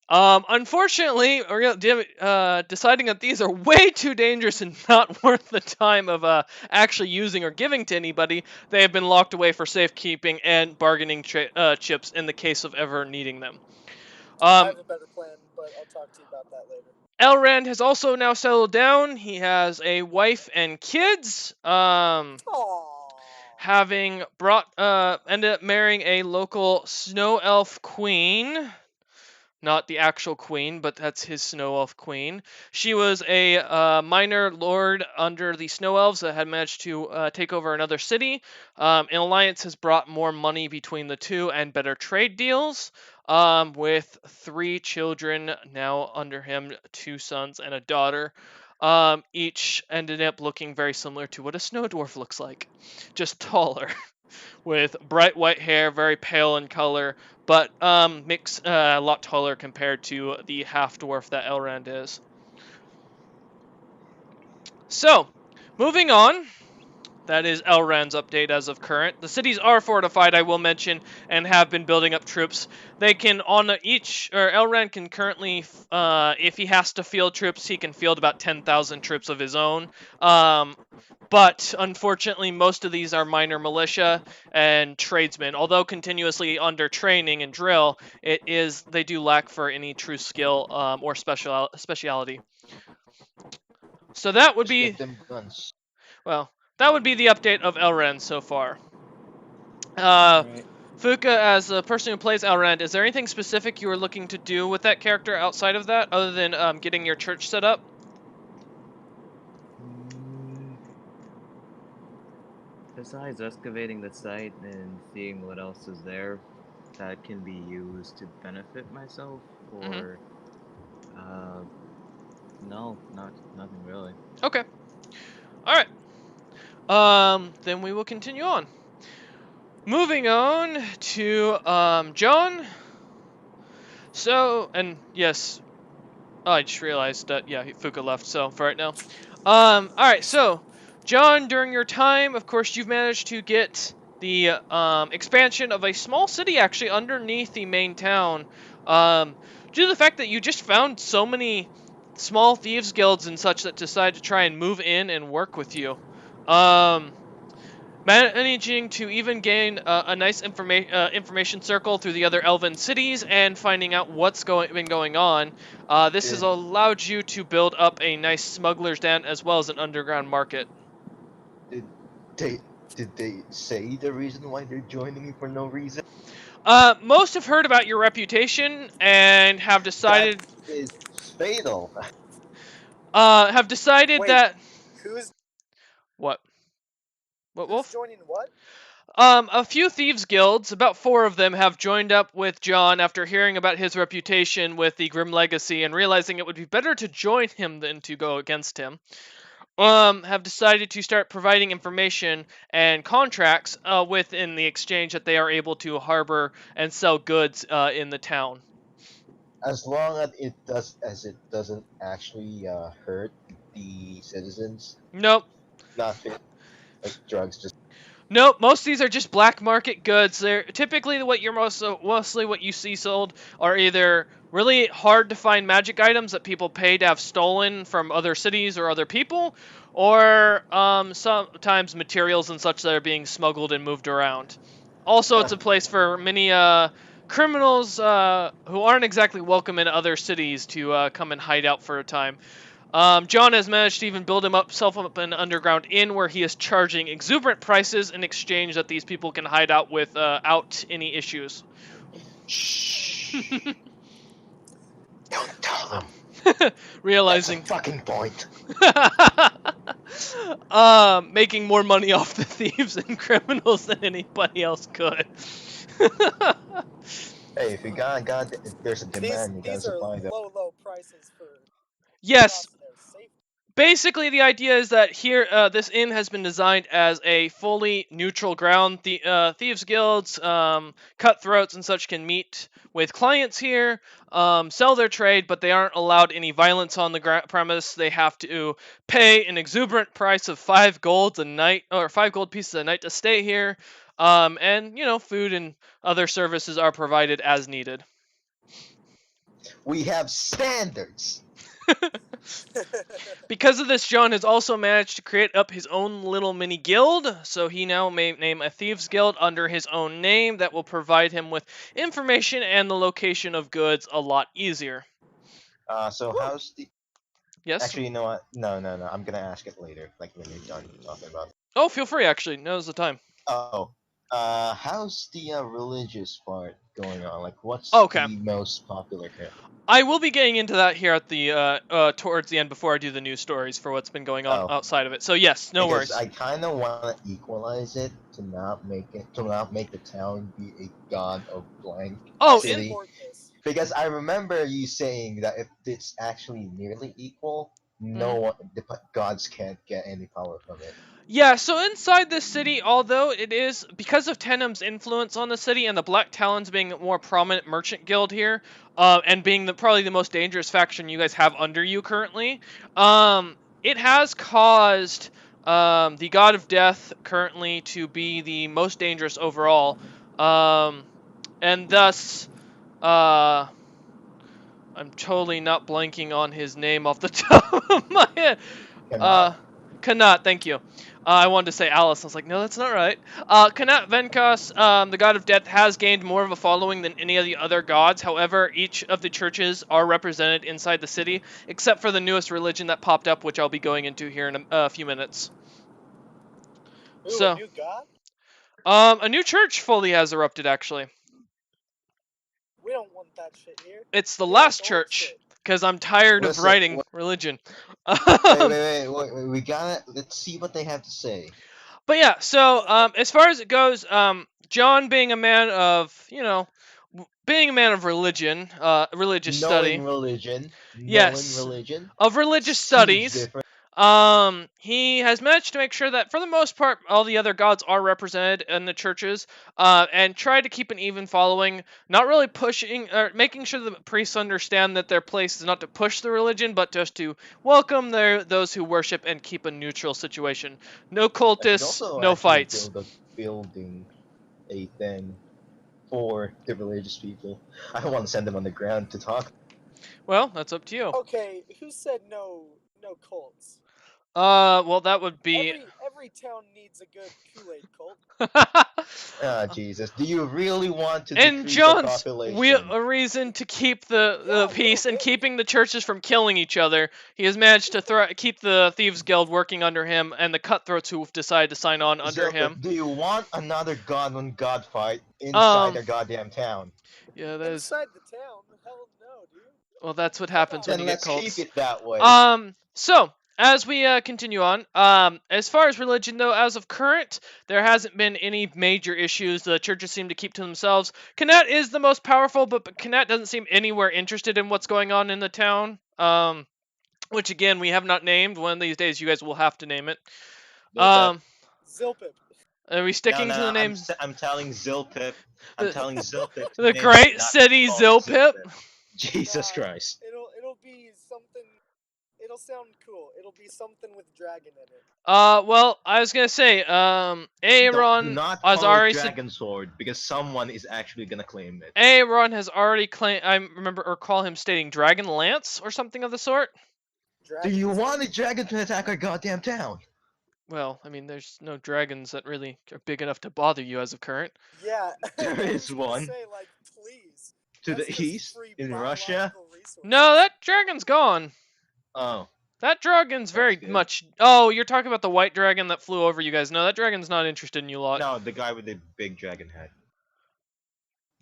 Unfortunately, deciding that these are way too dangerous and not worth the time of actually using or giving to anybody, they have been locked away for safekeeping and bargaining chips in the case of ever needing them. I have a better plan, but I'll talk to you about that later. Elrond has also now settled down. He has a wife and kids. Aww. Having ended up marrying a local snow elf queen. Not the actual queen, but that's his snow elf queen. She was a minor lord under the snow elves that had managed to take over another city. An alliance has brought more money between the two and better trade deals. With 3 children now under him, 2 sons and a daughter. Each ended up looking very similar to what a snow dwarf looks like, just taller. With bright white hair, very pale in color, but a lot taller compared to the half-dwarf that Elrond is. So, moving on. That is Elrond's update as of current. The cities are fortified, I will mention, and have been building up troops. They can, Elrond can currently, if he has to field troops, he can field about 10,000 troops of his own. But unfortunately, most of these are minor militia and tradesmen. Although continuously under training and drill, they do lack for any true skill or speciality. So that would be, Just give them guns. well, that would be the update of Elrond so far. Right. Fuka, as a person who plays Elrond, is there anything specific you were looking to do with that character outside of that, other than getting your church set up? Besides excavating the site and seeing what else is there that can be used to benefit myself, or no, nothing really. Okay. All right. Then we will continue on. Moving on to John. So, and yes, Oh, I just realized that, yeah, Fuka left, so for right now. Alright, so, John, during your time, of course, you've managed to get the expansion of a small city actually underneath the main town. Due to the fact that you just found so many small thieves guilds and such that decide to try and move in and work with you. Managing to even gain a nice information circle through the other elven cities and finding out what's been going on. This has Did, allowed you to build up a nice smuggler's den as well as an underground market. did they did they say the reason why they're joining me for no reason? Most have heard about your reputation and have That decided is fatal. Wait, that who's what who's Wolf? joining what? A few thieves guilds, about 4 of them, have joined up with John after hearing about his reputation with the Grim Legacy and realizing it would be better to join him than to go against him. Have decided to start providing information and contracts within the exchange that they are able to harbor and sell goods in the town. As long as it doesn't actually hurt the citizens, Nope. nothing like drugs. Just Nope, most of these are just black market goods. They're typically what you're mostly what you see sold are either really hard to find magic items that people pay to have stolen from other cities or other people, or sometimes materials and such that are being smuggled and moved around. Also, it's a place for many criminals who aren't exactly welcome in other cities to come and hide out for a time. John has managed to even build himself up an underground inn where he is charging exuberant prices in exchange that these people can hide out without any issues. shh. Don't tell them. That's Realizing, the fucking point. making more money off the thieves and criminals than anybody else could. Hey, if there's a demand, you gotta These are supply them. low prices for Yes, cost of their safety. basically the idea is that here this inn has been designed as a fully neutral ground. The thieves guilds, cutthroats and such can meet with clients here, sell their trade, but they aren't allowed any violence on the premise. They have to pay an exuberant price of 5 golds a night, or 5 gold pieces a night to stay here, and food and other services are provided as needed. We have standards. Because of this, John has also managed to create up his own little mini guild, so he now may name a Thieves Guild under his own name that will provide him with information and the location of goods a lot easier. So how's the? Yes? Actually, you know what? No. I'm gonna ask it later, like when you're done talking about it. Oh, feel free, actually. Now's the time. Oh, how's the religious part going on? Like, what's Okay. the most popular character? I will be getting into that here at the towards the end before I do the news stories for what's been going on Oh. outside of it. So yes, no Because worries. I kind of want to equalize it to not make the town be a god of blank Oh, city. Support this. Because I remember you saying that if it's actually nearly equal, no one, the gods can't get any power from it. Yeah, so inside this city, although it is, because of Tenham's influence on the city and the Black Talons being a more prominent merchant guild here, and being probably the most dangerous faction you guys have under you currently, it has caused the God of Death currently to be the most dangerous overall, and thus, I'm totally not blanking on his name off the top of my head. Kanat, thank you. I wanted to say Alice. I was like, no, that's not right. Kanat Venkas, the god of death, has gained more of a following than any of the other gods. However, each of the churches are represented inside the city, except for the newest religion that popped up, which I'll be going into here in a few minutes. Ooh, So, a new god? a new church fully has erupted, actually. We don't want that shit here. It's the We want last old church, shit. because I'm tired of Listen, writing religion. Wait, we gotta, let's see what they have to say. But yeah, so as far as it goes, John being a man of, being a man of religion, religious study, Knowing religion. Yes. Knowing religion. of religious Seems studies, different. He has managed to make sure that for the most part all the other gods are represented in the churches, and try to keep an even following, not really pushing or making sure the priests understand that their place is not to push the religion but just to welcome those who worship and keep a neutral situation. No I should cultists, also no actually fights. build a building, a thing for the religious people. I don't want to send them on the ground to talk. Well, that's up to you. Okay, who said no cults? Well, that would be. Every town needs a good Kool-Aid cult. Ah, Jesus. Do you really want to And decrease the John's population? a reason to keep Yeah, the a peace little and bit. keeping the churches from killing each other. He has managed to keep the Thieves Guild working under him and the cutthroats who've decided to sign on under Zilpip, him. do you want another god on god fight inside Um, a goddamn town? yeah, that is. Inside the town? Hell no, dude. Well, that's what Come happens on. when Then you get let's keep cults. it that way. So as we continue on, as far as religion though, as of current, there hasn't been any major issues. The churches seem to keep to themselves. K'nat is the most powerful, but K'nat doesn't seem anywhere interested in what's going on in the town. Which again we have not named. One of these days you guys will have to name it. Zilpip. Zilpip. Are we No, sticking no, to no, the name? I'm telling Zilpip. I'm telling Zilpip. to The name it, great not city call it Zilpip. Jesus Nah, Christ. It'll be something. It'll sound cool. It'll be something with dragon in it. Well, I was gonna say, Do Aaron not has call it already Dragon Sword because someone is actually gonna claim it. Aaron has already claimed. I remember or recall him stating Dragon Lance or something of the sort. Do Dragon you Sword? want a dragon to attack our goddamn town? Well, I mean, there's no dragons that really are big enough to bother you as of current. Yeah. There I is was gonna one. Say, like, please. To That's the just east, free in Russia. biological resources. No, that dragon's gone. Oh, That dragon's very good. much. Oh, you're talking about the white dragon that flew over you guys. No, that dragon's not interested in you lot. no, the guy with the big dragon head.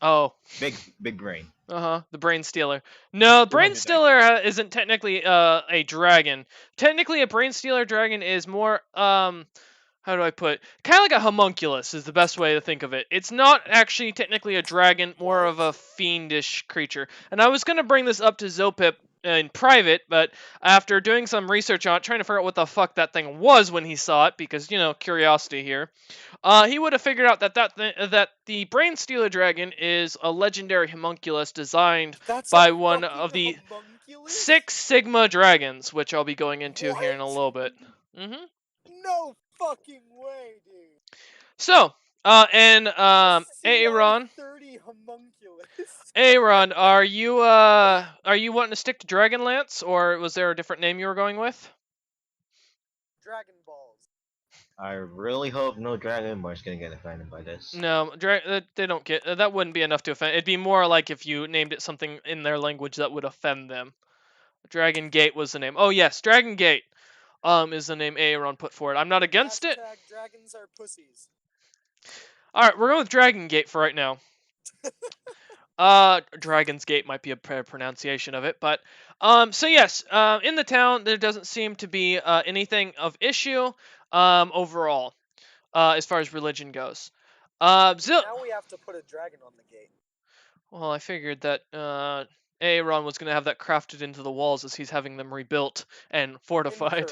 Oh. Big brain. The Brain Stealer. No, Brain 200 Stealer isn't technically a dragon. Technically, a Brain Stealer dragon is more how do I put? Kind of like a homunculus is the best way to think of it. It's not actually technically a dragon, more of a fiendish creature. And I was gonna bring this up to Zilpip in private, but after doing some research on it, trying to figure out what the fuck that thing was when he saw it, because you know curiosity here, he would have figured out that that the Brain Stealer dragon is a legendary homunculus designed That's by a one fucking of the homunculus? 6 Sigma dragons, which I'll be going into here in a What? little bit. No fucking way, dude. So, and Aaron, CR30 homunculus. Aaron, are you wanting to stick to Dragonlance, or was there a different name you were going with? Dragon Balls. I really hope no Dragon Ball's gonna get offended by this. No, they don't get that. Wouldn't be enough to offend. It'd be more like if you named it something in their language that would offend them. Dragon Gate was the name. Oh yes, Dragon Gate. Is the name Aaron put forward. I'm not against it. Hashtag dragons are pussies. All right, we're going with Dragon Gate for right now. Dragon's Gate might be a pronunciation of it, but so yes, in the town there doesn't seem to be anything of issue overall, as far as religion goes. Now we have to put a dragon on the gate. Well, I figured that Aaron was gonna have that crafted into the walls as he's having them rebuilt and fortified.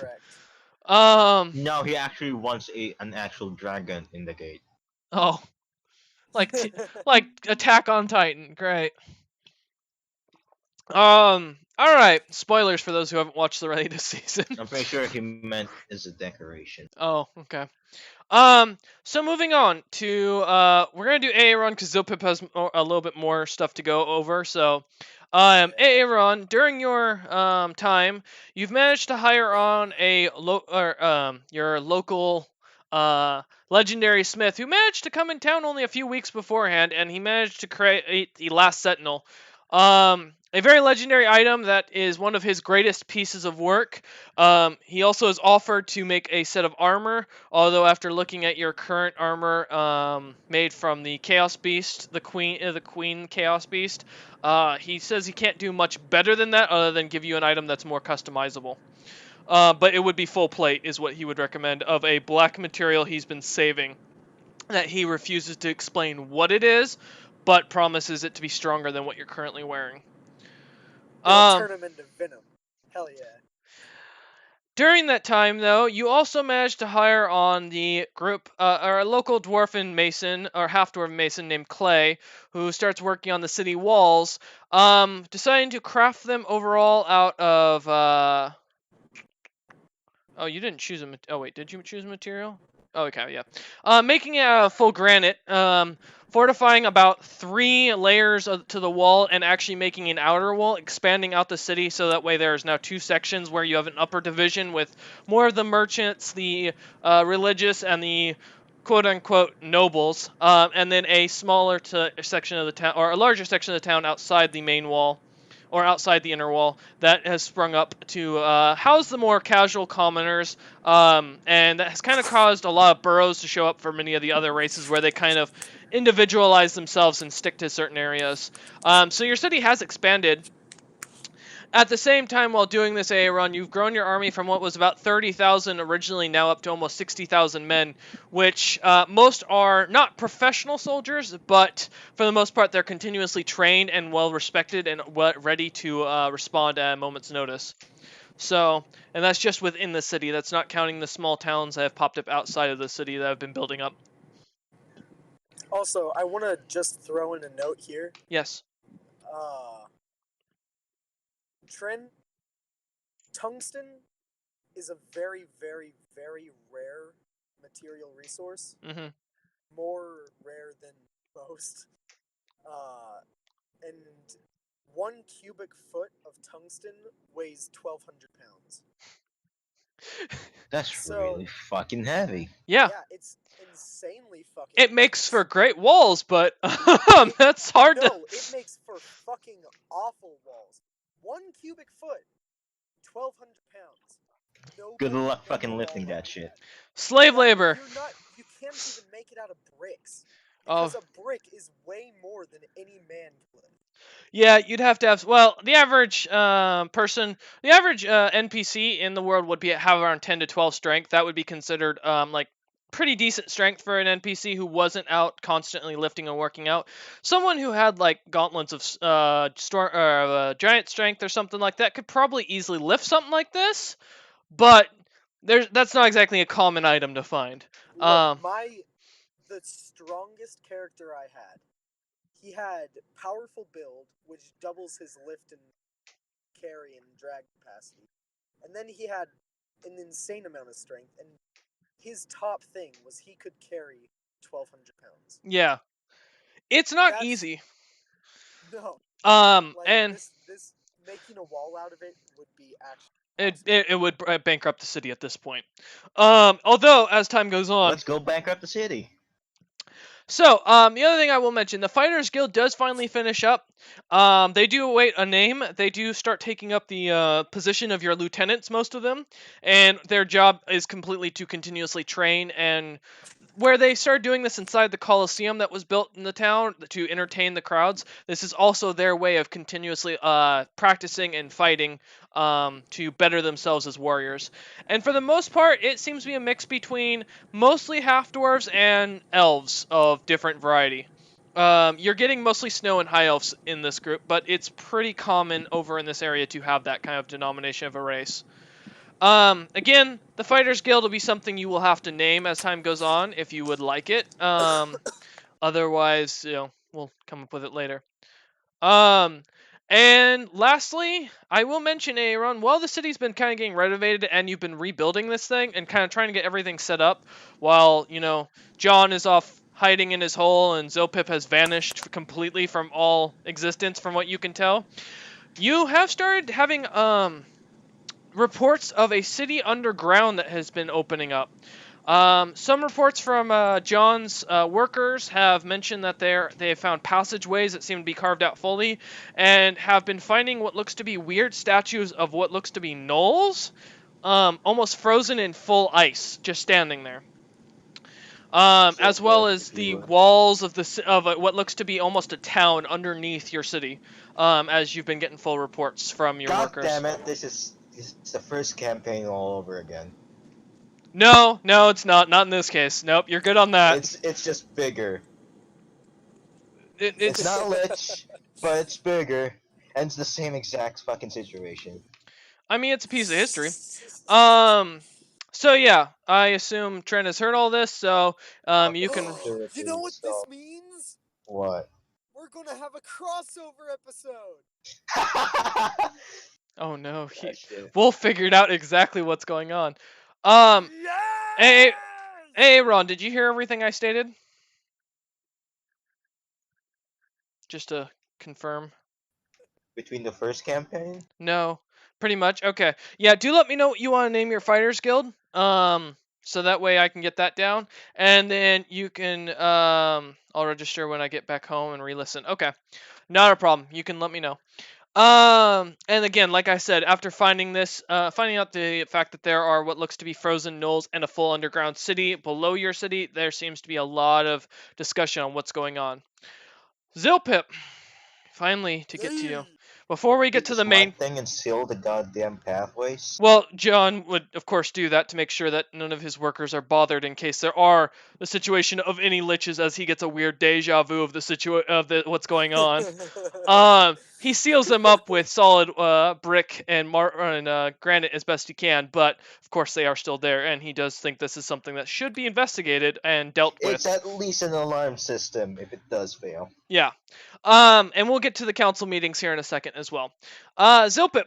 Incorrect. No, he actually wants an actual dragon in the gate. Oh, like like Attack on Titan, great. All right. Spoilers for those who haven't watched the latest season. I'm pretty sure he meant as a decoration. Oh, okay. So moving on to we're gonna do Aaron because Zilpip has a little bit more stuff to go over. So, Aaron, during your time, you've managed to hire on your local legendary smith who managed to come in town only a few weeks beforehand, and he managed to create the Last Sentinel. A very legendary item that is one of his greatest pieces of work. He also has offered to make a set of armor, although after looking at your current armor made from the Chaos Beast, the Queen Chaos Beast, he says he can't do much better than that other than give you an item that's more customizable. But it would be full plate is what he would recommend of a black material he's been saving that he refuses to explain what it is, but promises it to be stronger than what you're currently wearing. It'll turn him into Venom. Hell yeah. During that time, though, you also managed to hire on the group, or a local dwarven mason, or half-dwarven mason named Clay, who starts working on the city walls, deciding to craft them overall out of, oh, you didn't choose a, oh wait, did you choose a material? Oh, okay, yeah. Making it out of full granite, fortifying about 3 layers to the wall, and actually making an outer wall, expanding out the city so that way there's now 2 sections where you have an upper division with more of the merchants, the religious, and the quote-unquote nobles, and then a smaller section of the town, or a larger section of the town outside the main wall, or outside the inner wall, that has sprung up to house the more casual commoners, and that has kind of caused a lot of burrows to show up for many of the other races where they kind of individualize themselves and stick to certain areas. So your city has expanded. At the same time, while doing this AA run, you've grown your army from what was about 30,000 originally now up to almost 60,000 men, which most are not professional soldiers, but for the most part, they're continuously trained and well respected and ready to respond at a moment's notice. So, and that's just within the city. That's not counting the small towns that have popped up outside of the city that have been building up. Also, I want to just throw in a note here. Yes. Trent, tungsten is a very, very, very rare material resource. Mm-hmm. More rare than most. And 1 cubic foot of tungsten weighs 1,200 pounds. That's really fucking heavy. Yeah. Yeah, it's insanely fucking It makes dense. for great walls, but that's hard to... No, it makes for fucking awful walls. 1 cubic foot, 1,200 pounds. Good Nobody luck can fucking wall lifting run. that shit. Slave labor. You can't even make it out of bricks. Oh. Because a brick is way more than any man can lift. Yeah, you'd have to have... Well, the average person... The average NPC in the world would have around 10 to 12 strength. That would be considered, like, pretty decent strength for an NPC who wasn't out constantly lifting and working out. Someone who had, like, gauntlets of giant strength or something like that could probably easily lift something like this. But that's not exactly a common item to find. Look, the strongest character I had, he had powerful build, which doubles his lift and carry and drag capacity. And then he had an insane amount of strength, and his top thing was he could carry 1,200 pounds. Yeah. It's not easy. No. And this making a wall out of it would be actually it would bankrupt the city at this point. Although as time goes on, let's go bankrupt the city. So, the other thing I will mention, the Fighters Guild does finally finish up. They do await a name. They do start taking up the position of your lieutenants, most of them, and their job is completely to continuously train. And where they started doing this inside the Colosseum that was built in the town to entertain the crowds, this is also their way of continuously practicing and fighting to better themselves as warriors. And for the most part, it seems to be a mix between mostly half-dwarves and elves of different variety. You're getting mostly snow and high elves in this group, but it's pretty common over in this area to have that kind of denomination of a race. Again, the Fighters Guild will be something you will have to name as time goes on if you would like it. Otherwise, we'll come up with it later. And lastly, I will mention, Aaron, while the city's been kind of getting renovated and you've been rebuilding this thing and kind of trying to get everything set up while, John is off hiding in his hole and Zopip has vanished completely from all existence from what you can tell, you have started having, reports of a city underground that has been opening up. Some reports from John's workers have mentioned that they have found passageways that seem to be carved out fully, and have been finding what looks to be weird statues of what looks to be gnolls, almost frozen in full ice, just standing there. As well as the walls of what looks to be almost a town underneath your city, as you've been getting full reports from your workers. God damn it! This is the first campaign all over again. No, it's not. Not in this case. Nope, you're good on that. It's just bigger. It's It's not Lich, but it's bigger, and it's the same exact fucking situation. I mean, it's a piece of history. So yeah, I assume Trent has heard all this, so you can. You know what this So, means? what? We're gonna have a crossover episode. Oh no, That shit. we'll figure out exactly what's going on. Yes! Hey, Ron, did you hear everything I stated? Just to confirm. Between the first campaign? No, pretty much. Okay. Yeah, do let me know what you want to name your fighters guild. So that way I can get that down, and then you can I'll register when I get back home and re-listen. Okay, not a problem. You can let me know. And again, like I said, after finding out the fact that there are what looks to be frozen knolls and a full underground city below your city, there seems to be a lot of discussion on what's going on. Zilpip, finally to get to you. Before we Do get the to the smart main. thing and seal the goddamn pathways. Well, John would, of course, do that to make sure that none of his workers are bothered in case there are the situation of any liches, as he gets a weird deja vu of the what's going on. He seals them up with solid brick and granite as best he can, but of course they are still there, and he does think this is something that should be investigated and dealt with. It's at least an alarm system if it does fail. Yeah. And we'll get to the council meetings here in a second as well. Zilpip,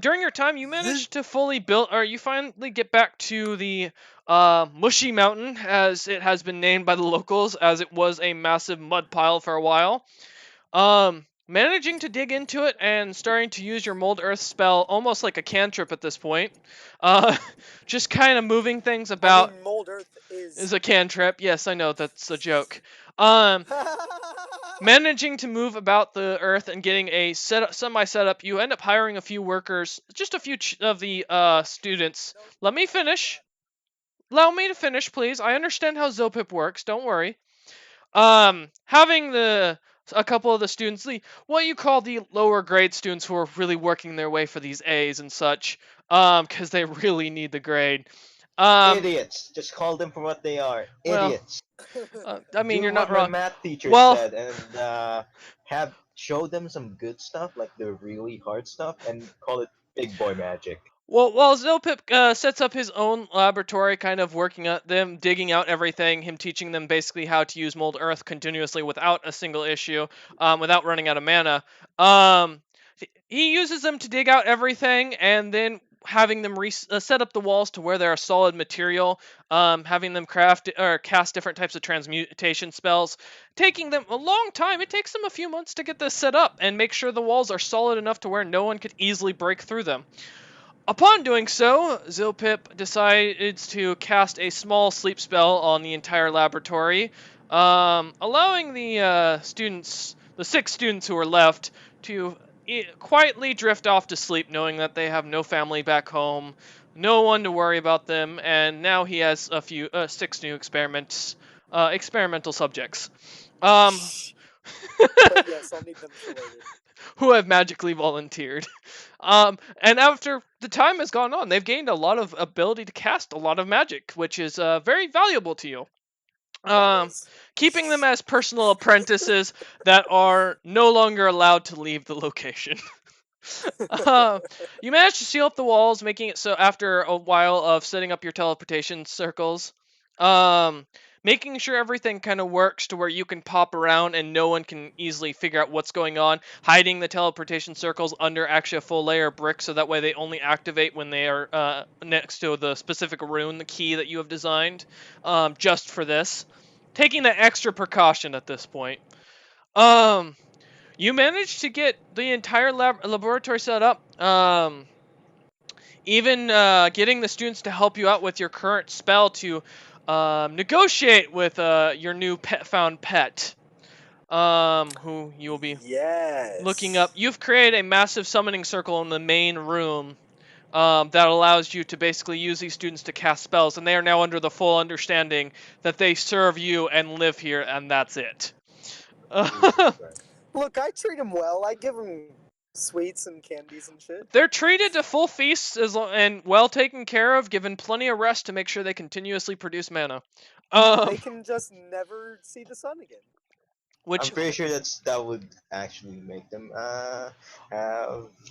during your time, you managed to you finally get back to the Mushy Mountain, as it has been named by the locals, as it was a massive mud pile for a while. Managing to dig into it and starting to use your Mold Earth spell almost like a cantrip at this point. Just kind of moving things about. I mean, Mold Earth is a cantrip. Yes, I know, that's a joke. Managing to move about the earth and getting a semi setup, you end up hiring a few workers, just a few of the students. Let me finish. Allow me to finish, please. I understand how Zilpip works. Don't worry. Having a couple of the students, what you call the lower grade students who are really working their way for these A's and such, because they really need the grade. Idiots. Just call them for what they are. Well, Idiots. I mean, Do you're what not wrong. my math teacher Well- said, and show them some good stuff, like the really hard stuff, and call it big boy magic. Well, while Zilpip sets up his own laboratory, kind of working at them, digging out everything, him teaching them basically how to use Mold Earth continuously without a single issue, without running out of mana. He uses them to dig out everything, and then having them set up the walls to where there are solid material, having them craft or cast different types of transmutation spells, taking them a long time. It takes them a few months to get this set up and make sure the walls are solid enough to where no one could easily break through them. Upon doing so, Zilpip decides to cast a small sleep spell on the entire laboratory, allowing the the 6 students who are left, to quietly drift off to sleep, knowing that they have no family back home, no one to worry about them, and now he has 6 new experimental subjects. But yes, I'll need them for later. Who have magically volunteered. And after the time has gone on, they've gained a lot of ability to cast a lot of magic, which is very valuable to you. Keeping them as personal apprentices that are no longer allowed to leave the location. You manage to seal up the walls, making it so after a while of setting up your teleportation circles. Making sure everything kind of works to where you can pop around and no one can easily figure out what's going on. Hiding the teleportation circles under actually a full layer of brick, so that way they only activate when they are next to the specific rune, the key that you have designed, just for this. Taking the extra precaution at this point. You managed to get the entire laboratory set up. Even getting the students to help you out with your current spell to negotiate with your new found pet, who you will be looking up. You've created a massive summoning circle in the main room that allows you to basically use these students to cast spells, and they are now under the full understanding that they serve you and live here, and that's it. Look, I treat them well. I give them sweets and candies and shit. They're treated to full feasts and well taken care of, given plenty of rest to make sure they continuously produce mana. They can just never see the sun again. Which I'm pretty sure that would actually make them have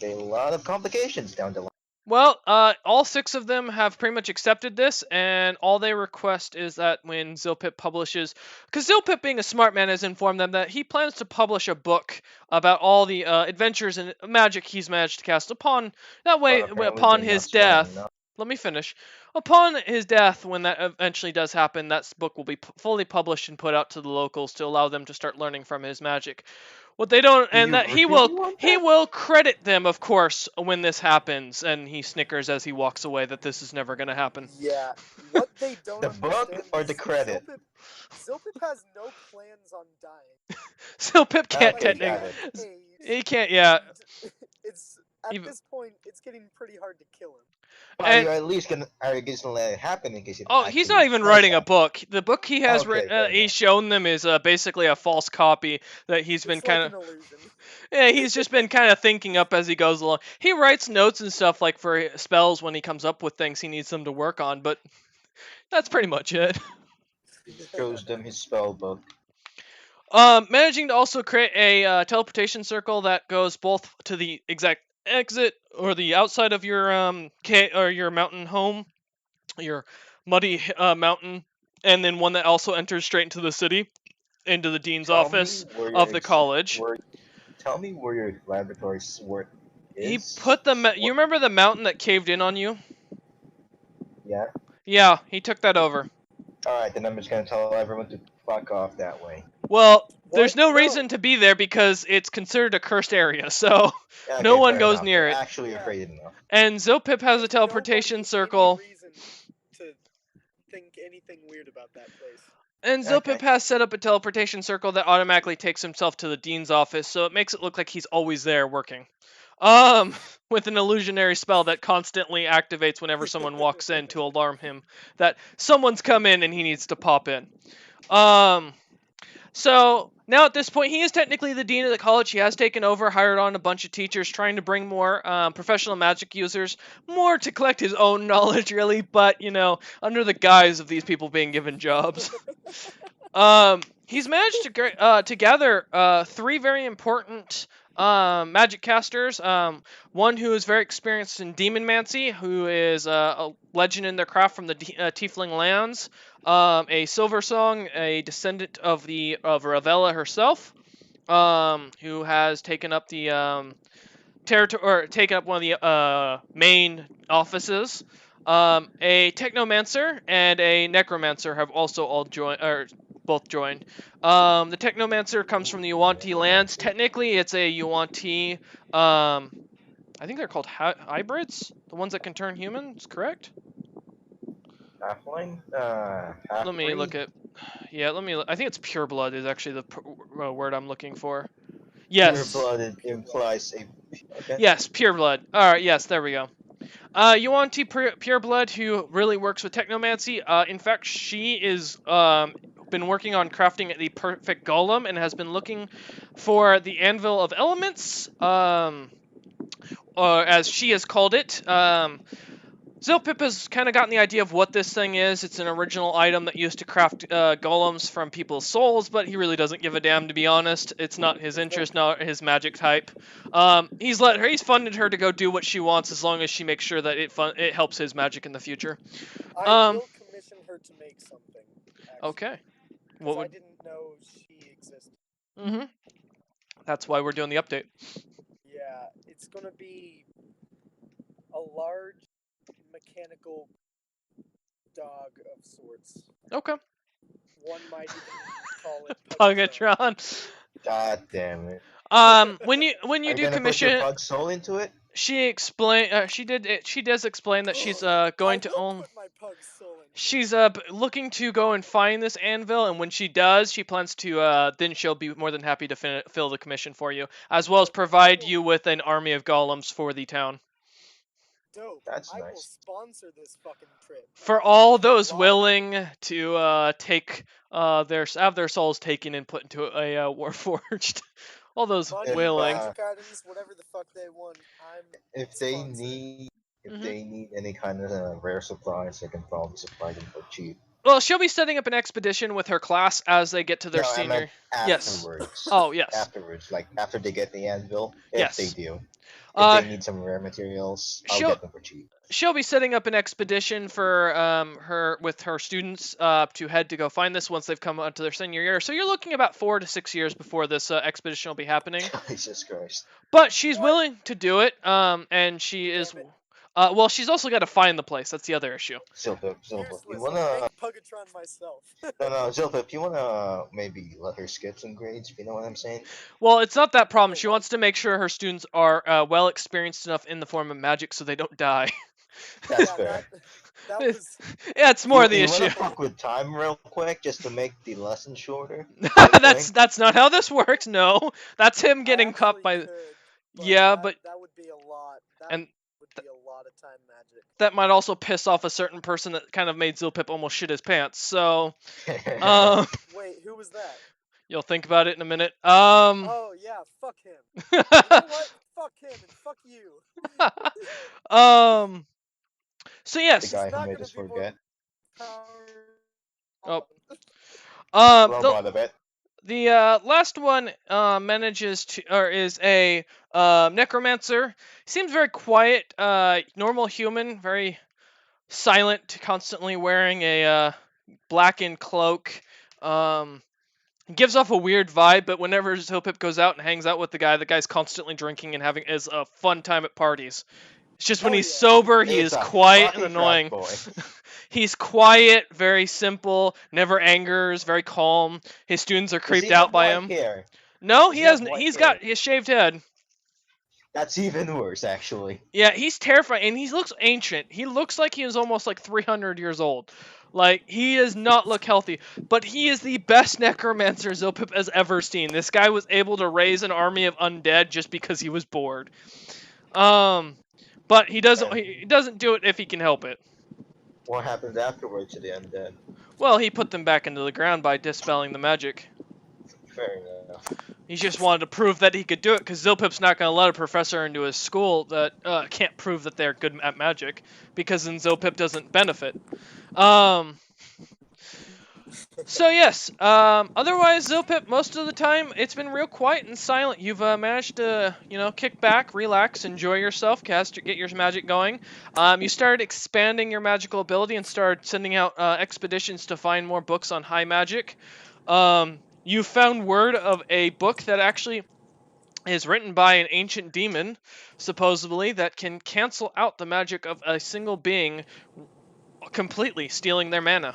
a lot of complications down the line. Well, all 6 of them have pretty much accepted this, and all they request is that when Zilpip publishes, because Zilpip, being a smart man, has informed them that he plans to publish a book about all the adventures and magic he's managed to cast upon. That way, But apparently upon they're his not smart death. enough. Let me finish. Upon his death, when that eventually does happen, that book will be fully published and put out to the locals to allow them to start learning from his magic. What they don't, Do and you that he really will, want he that? will credit them, of course, when this happens, and he snickers as he walks away that this is never gonna happen. Yeah, what they don't The book understand or is the credit? Zilpip has no plans on dying. So Pip can't Okay, Like, at got technically, that he age, can't, yeah. it's at Even- this point, it's getting pretty hard to kill him. But And- are you at least gonna let it happen in case it Oh, he's actually not even does writing a happen? book. The book he has Okay, written, fair he's enough. shown them is basically a false copy that he's been It's like kind an of. illusion. Yeah, he's just been kind of thinking up as he goes along. He writes notes and stuff like for spells when he comes up with things he needs them to work on, but that's pretty much it. Shows them his spell book. Managing to also create a teleportation circle that goes both to the exact exit or the outside of your or your mountain home, your muddy mountain, and then one that also enters straight into the city, into the dean's Tell me office where of your the college. Tell me where your laboratory work He is. put you remember the mountain that caved in on you? Yeah. Yeah, he took that over. Alright, then I'm just gonna tell everyone to fuck off that way. Well, there's What? no reason to be there because it's considered a cursed area, so Yeah, no okay, one fair goes enough. near They're it. actually Yeah. afraid enough. And Zilpip has a There's teleportation nobody circle. Any reason to think anything weird about that place. And Zilpip Okay. has set up a teleportation circle that automatically takes himself to the dean's office, so it makes it look like he's always there working. With an illusionary spell that constantly activates whenever someone walks in to alarm him that someone's come in and he needs to pop in. So now at this point, he is technically the dean of the college. He has taken over, hired on a bunch of teachers, trying to bring more professional magic users, more to collect his own knowledge, really, but, you know, under the guise of these people being given jobs. He's managed to gather 3 very important magic casters. One who is very experienced in demonmancy, who is a legend in their craft from the Tiefling lands. A Silver Song, a descendant of Ravella herself, who has taken up the territory or taken up one of the main offices. A Technomancer and a Necromancer have also all joined, or both joined. The Technomancer comes from the Yuan-Ti lands. Technically, it's a Yuan-Ti. I think they're called hybrids, the ones that can turn humans. Correct? Halfling? Let me look at. Yeah, let me. I think it's pure blood is actually the word I'm looking for. Yes. Pure blooded implies a. Okay. Yes, pure blood. All right. Yes, there we go. Yuan-Ti pure blood, who really works with technomancy. In fact, she is been working on crafting the perfect golem and has been looking for the anvil of elements. Or as she has called it. Zilpip has kind of gotten the idea of what this thing is. It's an original item that used to craft golems from people's souls, but he really doesn't give a damn, to be honest. It's not his interest, not his magic type. He's funded her to go do what she wants as long as she makes sure that it helps his magic in the future. I will commission her to make something. Actually, Okay. Because I didn't know she existed. Mm-hmm. That's why we're doing the update. Yeah, it's gonna be a large mechanical dog of sorts. Okay. One might even call it Pugatron. God damn it. When you Are you do gonna commission put it, your bug soul into it? she does explain that she's going to own. Put my pug's soul in. She's looking to go and find this anvil, and when she does, she plans to then she'll be more than happy to fill the commission for you, as well as provide you with an army of golems for the town. Dope. That's I will nice. sponsor this fucking trip. For all those Wow. willing to take have their souls taken and put into a warforged, all those Money, willing. magic items, whatever the fuck they want. I'm If they sponsored. need Mhm. they need any kind of rare supplies, I can probably supply them for cheap. Well, she'll be setting up an expedition with her class as they get to their No, I meant senior. Yes. afterwards. Oh, yes. Afterwards, like after they get the anvil, if Yes. they do. If Uh, they need some rare materials, I'll she'll- get them for cheap. She'll be setting up an expedition for her students to head to go find this once they've come onto their senior year. So you're looking about 4 to 6 years before this expedition will be happening. Jesus Christ. But she's What? willing to do it, and she is. Damn it. Well, she's also got to find the place. That's the other issue. Zilpip, you Useless. I'll wanna... make Pugatron myself. No, Zilpip, you wanna maybe let her skip some grades, if you know what I'm saying? Well, it's not that problem. Oh, She what? wants to make sure her students are well experienced enough in the form of magic so they don't die. That's Yeah, fair. that was. Yeah, it's more the you issue. wanna fuck with time real quick, just to make the lesson shorter? That's not how this works. No, that's him getting I caught actually by. could, Yeah, that, but that would be a lot. That and would be a lot of time magic. that might also piss off a certain person that kind of made Zilpip almost shit his pants. So, Wait, who was that? you'll think about it in a minute. Oh yeah, fuck him. You know what? Fuck him and fuck you. So The yes. guy not who made gonna us be more- forget. Oh. Well, part of it. The last one manages to, or is a necromancer. Seems very quiet, normal human, very silent, constantly wearing a blackened cloak. Gives off a weird vibe, but whenever Zilpip goes out and hangs out with the guy's constantly drinking and having is a fun time at parties. It's just when Oh, he's yeah. sober, he It's is a quiet fluffy and frat annoying. boy. He's quiet, very simple, never angers, very calm. His students are Does creeped he have out by white him. hair? No, Does he he have hasn't. white He's hair? got his shaved head. That's even worse, actually. Yeah, he's terrifying, and he looks ancient. He looks like he is almost like 300 years old. Like, he does not look healthy, but he is the best necromancer Zilpip has ever seen. This guy was able to raise an army of undead just because he was bored. But he doesn't do it if he can help it. What happens afterwards to the undead? Well, he put them back into the ground by dispelling the magic. Fair enough. He just wanted to prove that he could do it, because Zilpip's not going to let a professor into his school that can't prove that they're good at magic, because then Zilpip doesn't benefit. So yes, otherwise Zilpip, most of the time, it's been real quiet and silent. You've managed to, kick back, relax, enjoy yourself, get your magic going. You started expanding your magical ability and started sending out expeditions to find more books on high magic. You found word of a book that actually is written by an ancient demon, supposedly, that can cancel out the magic of a single being completely, stealing their mana.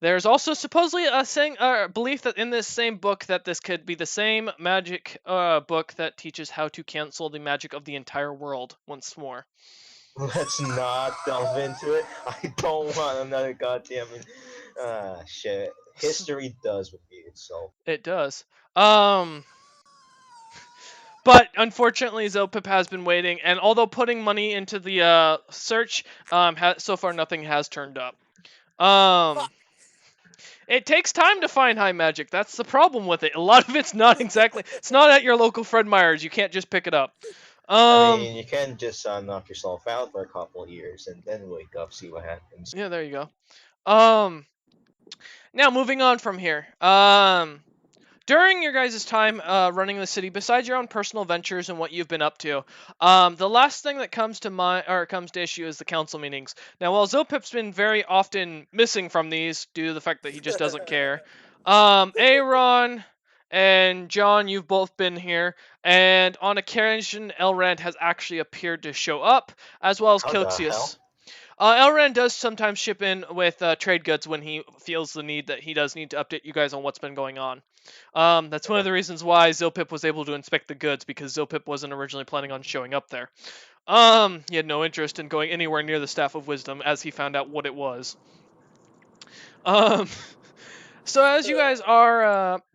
There's also supposedly a belief that in this same book that this could be the same magic book that teaches how to cancel the magic of the entire world once more. Let's not delve into it. I don't want another goddamn... shit. History does repeat itself. It does. But unfortunately, Zilpip has been waiting, and although putting money into the search, so far nothing has turned up. It takes time to find high magic. That's the problem with it. A lot of it's not exactly. It's not at your local Fred Meyer's. You can't just pick it up. I mean, you can just knock yourself out for a couple of years and then wake up, see what happens. Yeah, there you go. Now moving on from here. During your guys' time running the city, besides your own personal ventures and what you've been up to, the last thing that comes to issue is the council meetings. Now, while Zilpip's been very often missing from these due to the fact that he just doesn't care, Aaron and John, you've both been here, and on occasion, Elrond has actually appeared to show up, as well as How the Kilxius. Elrond does sometimes ship in with trade goods when he feels the need that he does need to update you guys on what's been going on. That's one of the reasons why Zilpip was able to inspect the goods, because Zilpip wasn't originally planning on showing up there. He had no interest in going anywhere near the Staff of Wisdom as he found out what it was. So as you guys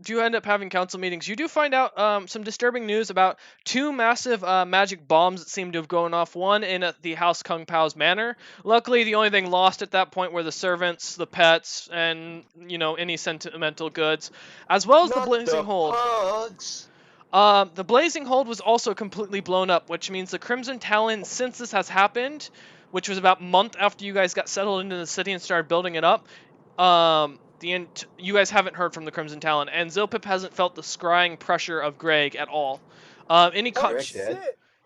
do end up having council meetings, you do find out some disturbing news about two massive magic bombs that seem to have gone off. One in the House Kung Pao's manor. Luckily, the only thing lost at that point were the servants, the pets, and any sentimental goods, as well as the Blazing Hold. Hugs. The Blazing Hold was also completely blown up, which means the Crimson Talon, since this has happened, which was about a month after you guys got settled into the city and started building it up. You guys haven't heard from the Crimson Talon, and Zilpip hasn't felt the scrying pressure of Greg at all. Any Oh Greg dead? shit!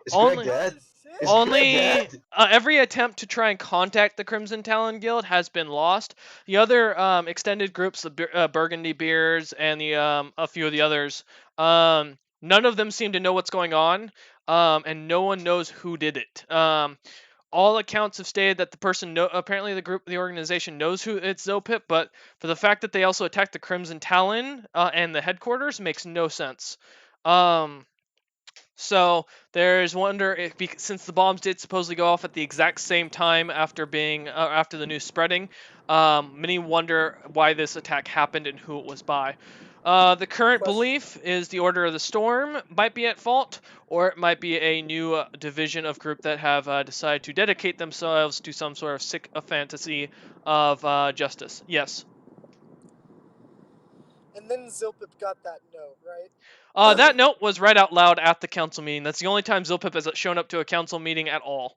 Is Greg only dead? Oh, Is shit! Greg only dead? every attempt to try and contact the Crimson Talon Guild has been lost. The other extended groups, the Burgundy Beards and the a few of the others, none of them seem to know what's going on, and no one knows who did it. All accounts have stated that the person apparently the organization knows who it's Zilpip, but for the fact that they also attacked the Crimson Talon and the headquarters makes no sense. So there's wonder if since the bombs did supposedly go off at the exact same time after after the news spreading, many wonder why this attack happened and who it was by. The current Question. belief is the Order of the Storm might be at fault, or it might be a new division of group that have decided to dedicate themselves to some sort of sick fantasy of justice. Yes. And then Zilpip got that note, right? That note was read out loud at the council meeting. That's the only time Zilpip has shown up to a council meeting at all.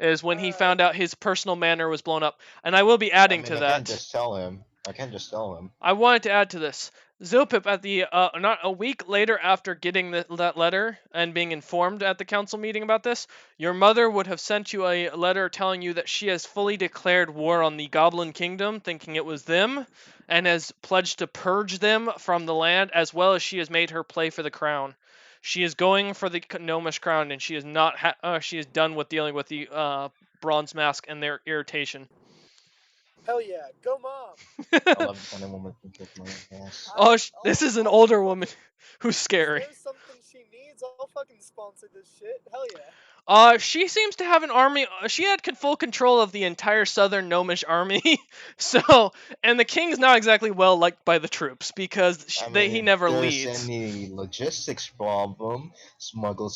Is when he found out his personal manor was blown up. And I will be adding to I that. can't just tell him. I wanted to add to this. Zilpip, at the not a week later after getting that letter and being informed at the council meeting about this, your mother would have sent you a letter telling you that she has fully declared war on the Goblin Kingdom, thinking it was them, and has pledged to purge them from the land, as well as she has made her play for the crown. She is going for the Gnomish crown, and she is not. She is done with dealing with the Bronze Mask and their irritation. Hell yeah, go mom! I love when a woman can kick my ass. Oh, this is an older woman who's scary. If there's something she needs, I'll fucking sponsor this shit. Hell yeah. She seems to have an army. She had full control of the entire Southern Gnomish army. So, and the king's not exactly well liked by the troops because he never leads. If there's any logistics problem, smuggle.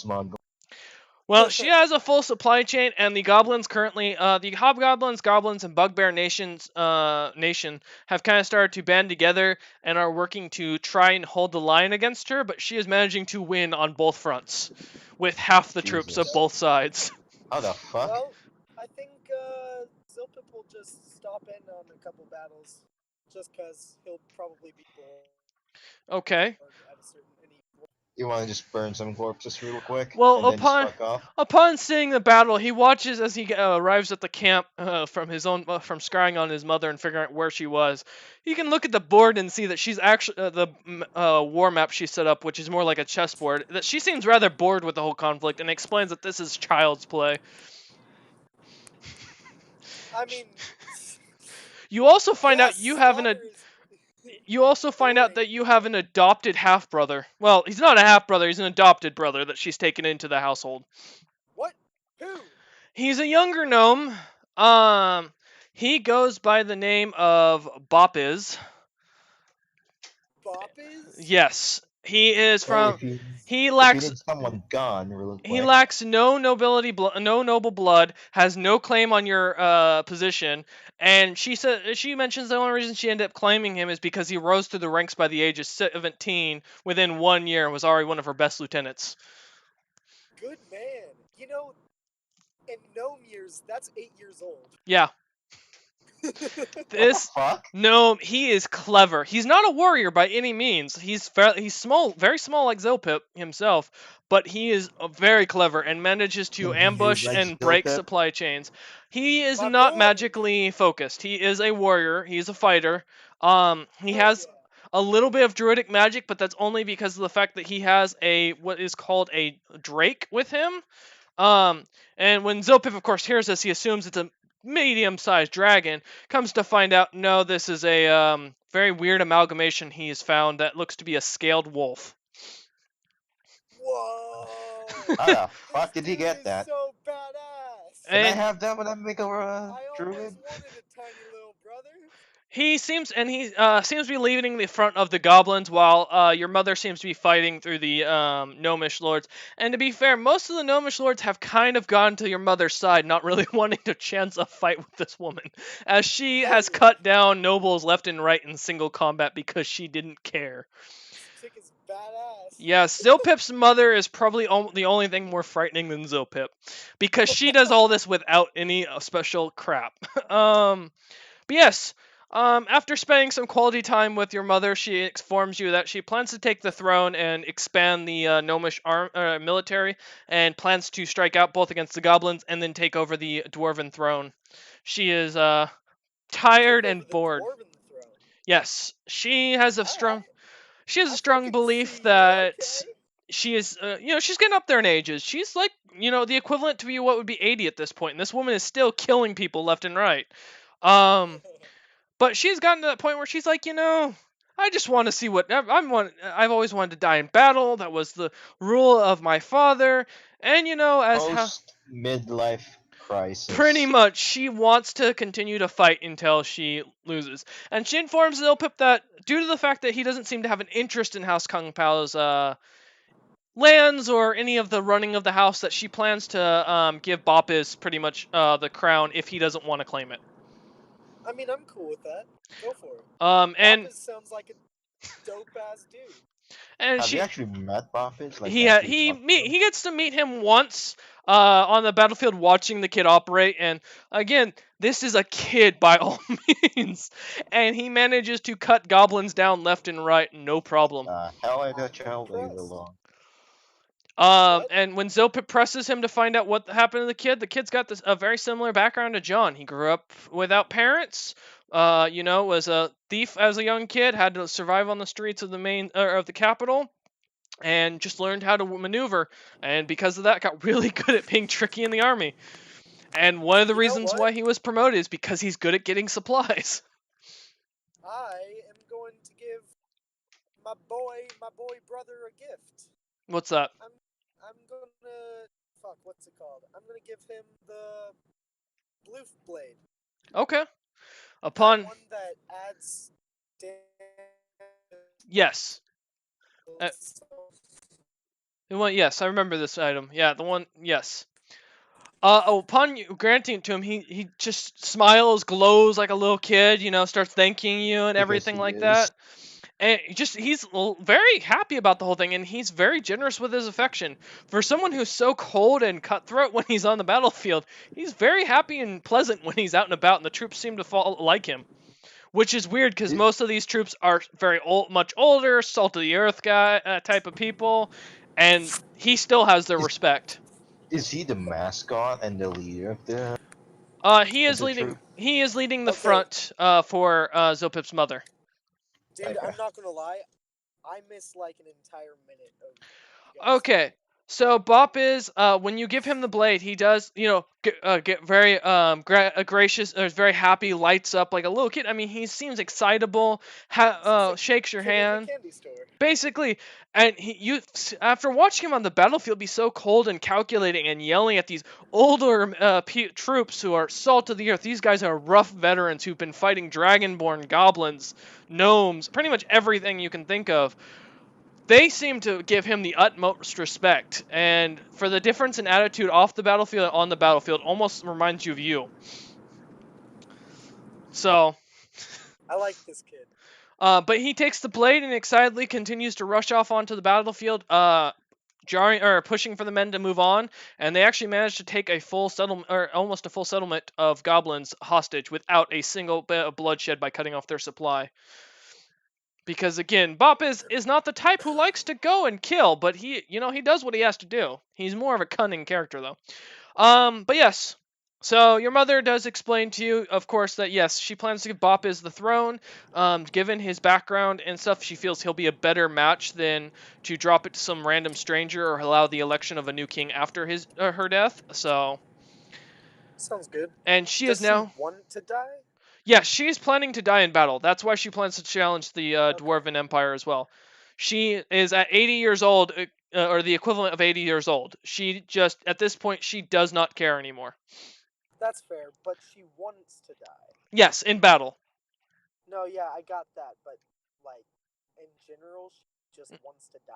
Well, she has a full supply chain, and the goblins currently, the hobgoblins, goblins, and bugbear nation have kind of started to band together and are working to try and hold the line against her. But she is managing to win on both fronts, with half the troops of Jesus. both sides. How the fuck? Well, I think Zilpip will just stop in on a couple battles, just because he'll probably be bored Okay. at a certain. You want to just burn some corpses real quick? Well, and then just fuck off? upon seeing the battle, he watches as he arrives at the camp from scrying on his mother and figuring out where she was. He can look at the board and see that she's actually the war map she set up, which is more like a chessboard. That she seems rather bored with the whole conflict and explains that this is child's play. I mean, you also find out you have slaughter is- You also find out that you have an adopted half-brother. Well, he's not a half-brother, he's an adopted brother that she's taken into the household. What? Who? He's a younger gnome. He goes by the name of Bopiz. Bopiz? Yes. He is Well, from... if you He lacks... need someone gone real quick. He lacks no noble blood, has no claim on your position, and she mentions the only reason she ended up claiming him is because he rose through the ranks by the age of 17 within 1 year and was already one of her best lieutenants. Good man. You know, in gnome years, that's 8 years old. Yeah. This Fuck? no, he is clever. He's not a warrior by any means. He's small, very small like Zilpip himself, but he is very clever and manages to Can he ambush use, like, and break Zilpip? supply chains. He is My not boy. magically focused. He is a warrior. He's a fighter. He Hell has yeah. a little bit of druidic magic, but that's only because of the fact that he has what is called a drake with him. And when Zilpip, of course, hears this, he assumes it's a medium-sized dragon. Comes to find out, no, this is a very weird amalgamation he has found that looks to be a scaled wolf. Whoa. How the fuck This did he dude get is that? so badass. Can I And have that when I make a I always druid? wanted a tiny little brother. he seems to be leading the front of the goblins, while your mother seems to be fighting through the gnomish lords. And to be fair, most of the gnomish lords have kind of gone to your mother's side, not really wanting to chance a fight with this woman, as she Hell has yeah. cut down nobles left and right in single combat because she didn't care. This chick is badass. Yes, Zilpip's mother is probably the only thing more frightening than Zilpip, because she does all this without any special crap. But yes, after spending some quality time with your mother, she informs you that she plans to take the throne and expand the gnomish military, and plans to strike out both against the goblins and then take over the dwarven throne. She is tired Take over and the bored. dwarven throne. Yes, she has a strong. Alright, She has I a strong fucking belief see you, that okay. she is, she's getting up there in ages. She's like, the equivalent to be what would be 80 at this point. And this woman is still killing people left and right. But she's gotten to that point where she's like, I just want to see what I've always wanted to die in battle. That was the rule of my father. And as how Post midlife crisis. pretty much she wants to continue to fight until she loses. And she informs Zilpip that due to the fact that he doesn't seem to have an interest in House Kung Pao's lands or any of the running of the house, that she plans to give Boppiz pretty much the crown if he doesn't want to claim it. I mean, I'm cool with that. Go for it. And Boppiz sounds like a dope ass dude. and Have she you actually met Buffett? Like, he actually talked to him? he gets to meet him once on the battlefield watching the kid operate, and again, this is a kid by all means, and he manages to cut goblins down left and right, no problem. Hell, I I'm got child leave impressed. alone. What? And when Zilpip presses him to find out what happened to the kid's got a very similar background to John. He grew up without parents. Was a thief as a young kid, had to survive on the streets of the capital, and just learned how to maneuver. And because of that, got really good at being tricky in the army. And one of the You know reasons what? why he was promoted is because he's good at getting supplies. I am going to give my boy brother a gift. What's that? I'm gonna what's it called? I'm gonna give him the blue blade. Okay. That Upon one that adds yes. Yes, I remember this item. Yeah, the one. Yes. Upon you granting it to him, he just smiles, glows like a little kid. Starts thanking you and Because everything he like is. that. And he's very happy about the whole thing, and he's very generous with his affection. For someone who's so cold and cutthroat when he's on the battlefield, he's very happy and pleasant when he's out and about, and the troops seem to like him. Which is weird because most of these troops are very much older, salt of the earth guy type of people, and he still has their respect. Is he the mascot and the leader of the? He is the leading. troop? He is leading the Okay. front for Zilpip's mother. Dude, Okay. I'm not gonna lie. I missed like an entire minute of you guys. Okay, so Bop is when you give him the blade, he does get very gracious, very happy, lights up like a little kid. I mean, he seems excitable, shakes your Kid in the hand, candy store. basically. And after watching him on the battlefield be so cold and calculating and yelling at these older troops who are salt of the earth, these guys are rough veterans who've been fighting dragonborn, goblins, gnomes, pretty much everything you can think of. They seem to give him the utmost respect, and for the difference in attitude off the battlefield and on the battlefield, almost reminds you of you. So, I like this kid. but he takes the blade and excitedly continues to rush off onto the battlefield, pushing for the men to move on, and they actually manage to take a full settlement, or almost a full settlement of goblins hostage without a single bit of bloodshed by cutting off their supply. Because again, Bop is not the type who likes to go and kill, but he does what he has to do. He's more of a cunning character though. But yes. So your mother does explain to you, of course, that yes, she plans to give Bop the throne. Given his background and stuff, she feels he'll be a better match than to drop it to some random stranger or allow the election of a new king after her death. So. Sounds good. And she Does is now. She want to die? Yeah, she's planning to die in battle. That's why she plans to challenge the Dwarven Empire as well. She is at 80 years old, or the equivalent of 80 years old. She just, at this point, she does not care anymore. That's fair, but she wants to die. Yes, in battle. No, yeah, I got that, but like, in general, she just wants to die.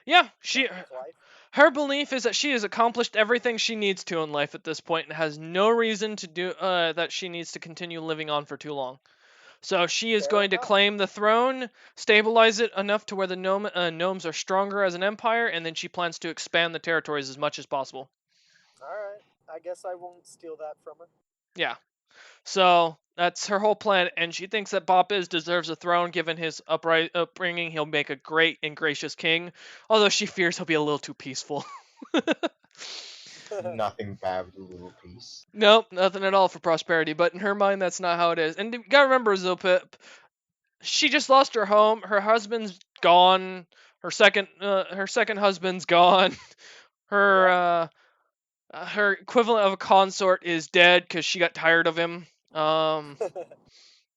Yeah, Life. her belief is that she has accomplished everything she needs to in life at this point and has no reason to do that she needs to continue living on for too long. So she is Fair going to enough. claim the throne, stabilize it enough to where the gnomes are stronger as an empire, and then she plans to expand the territories as much as possible. Alright. I guess I won't steal that from her. Yeah. So that's her whole plan, and she thinks that Bop Is deserves a throne given his upbringing. He'll make a great and gracious king, although she fears he'll be a little too peaceful. Nothing bad with a little piece. Nope, nothing at all for prosperity, but in her mind, that's not how it is. And you gotta remember, Zilpip, she just lost her home. Her husband's gone. Her second husband's gone. Her her equivalent of a consort is dead because she got tired of him.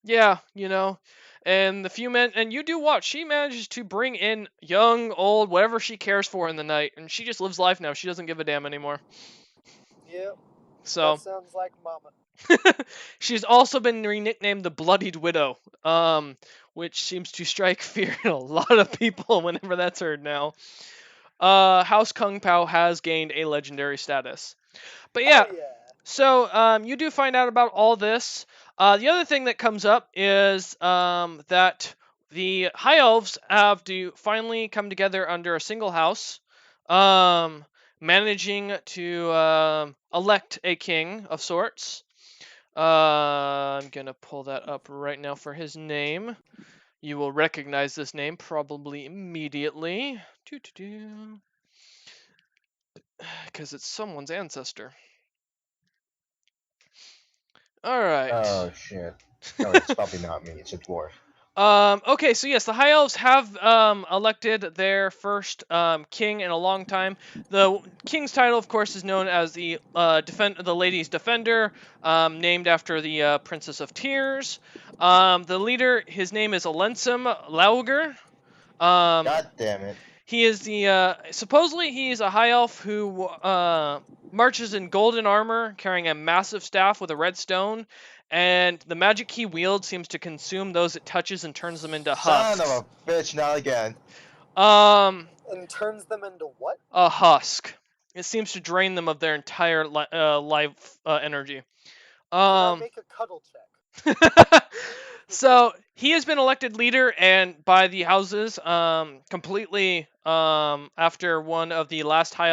Yeah, you know. And the few men, and you do watch, she manages to bring in young, old, whatever she cares for in the night, and she just lives life now. She doesn't give a damn anymore. Yep. So That sounds like Mama. she's also been nicknamed the Bloodied Widow, which seems to strike fear in a lot of people whenever that's heard now. House Kung Pao has gained a legendary status. But yeah, Oh, yeah. so you do find out about all this. The other thing that comes up is that the High Elves have to finally come together under a single house, managing to elect a king of sorts. I'm gonna pull that up right now for his name. You will recognize this name probably immediately. Because it's someone's ancestor. Alright. Oh shit. No, it's probably not me. It's a dwarf. Okay, so yes, the High Elves have elected their first king in a long time. The king's title, of course, is known as the Lady's Defender, named after the Princess of Tears. The leader, his name is Alensum Lauger. God damn it. He is the supposedly he's a high elf who marches in golden armor, carrying a massive staff with a red stone, and the magic he wields seems to consume those it touches and turns them into husks. Son of a bitch, not again. And turns them into what? A husk. It seems to drain them of their entire life energy. Can I make a cuddle check? So he has been elected leader and by the houses completely after one of the last High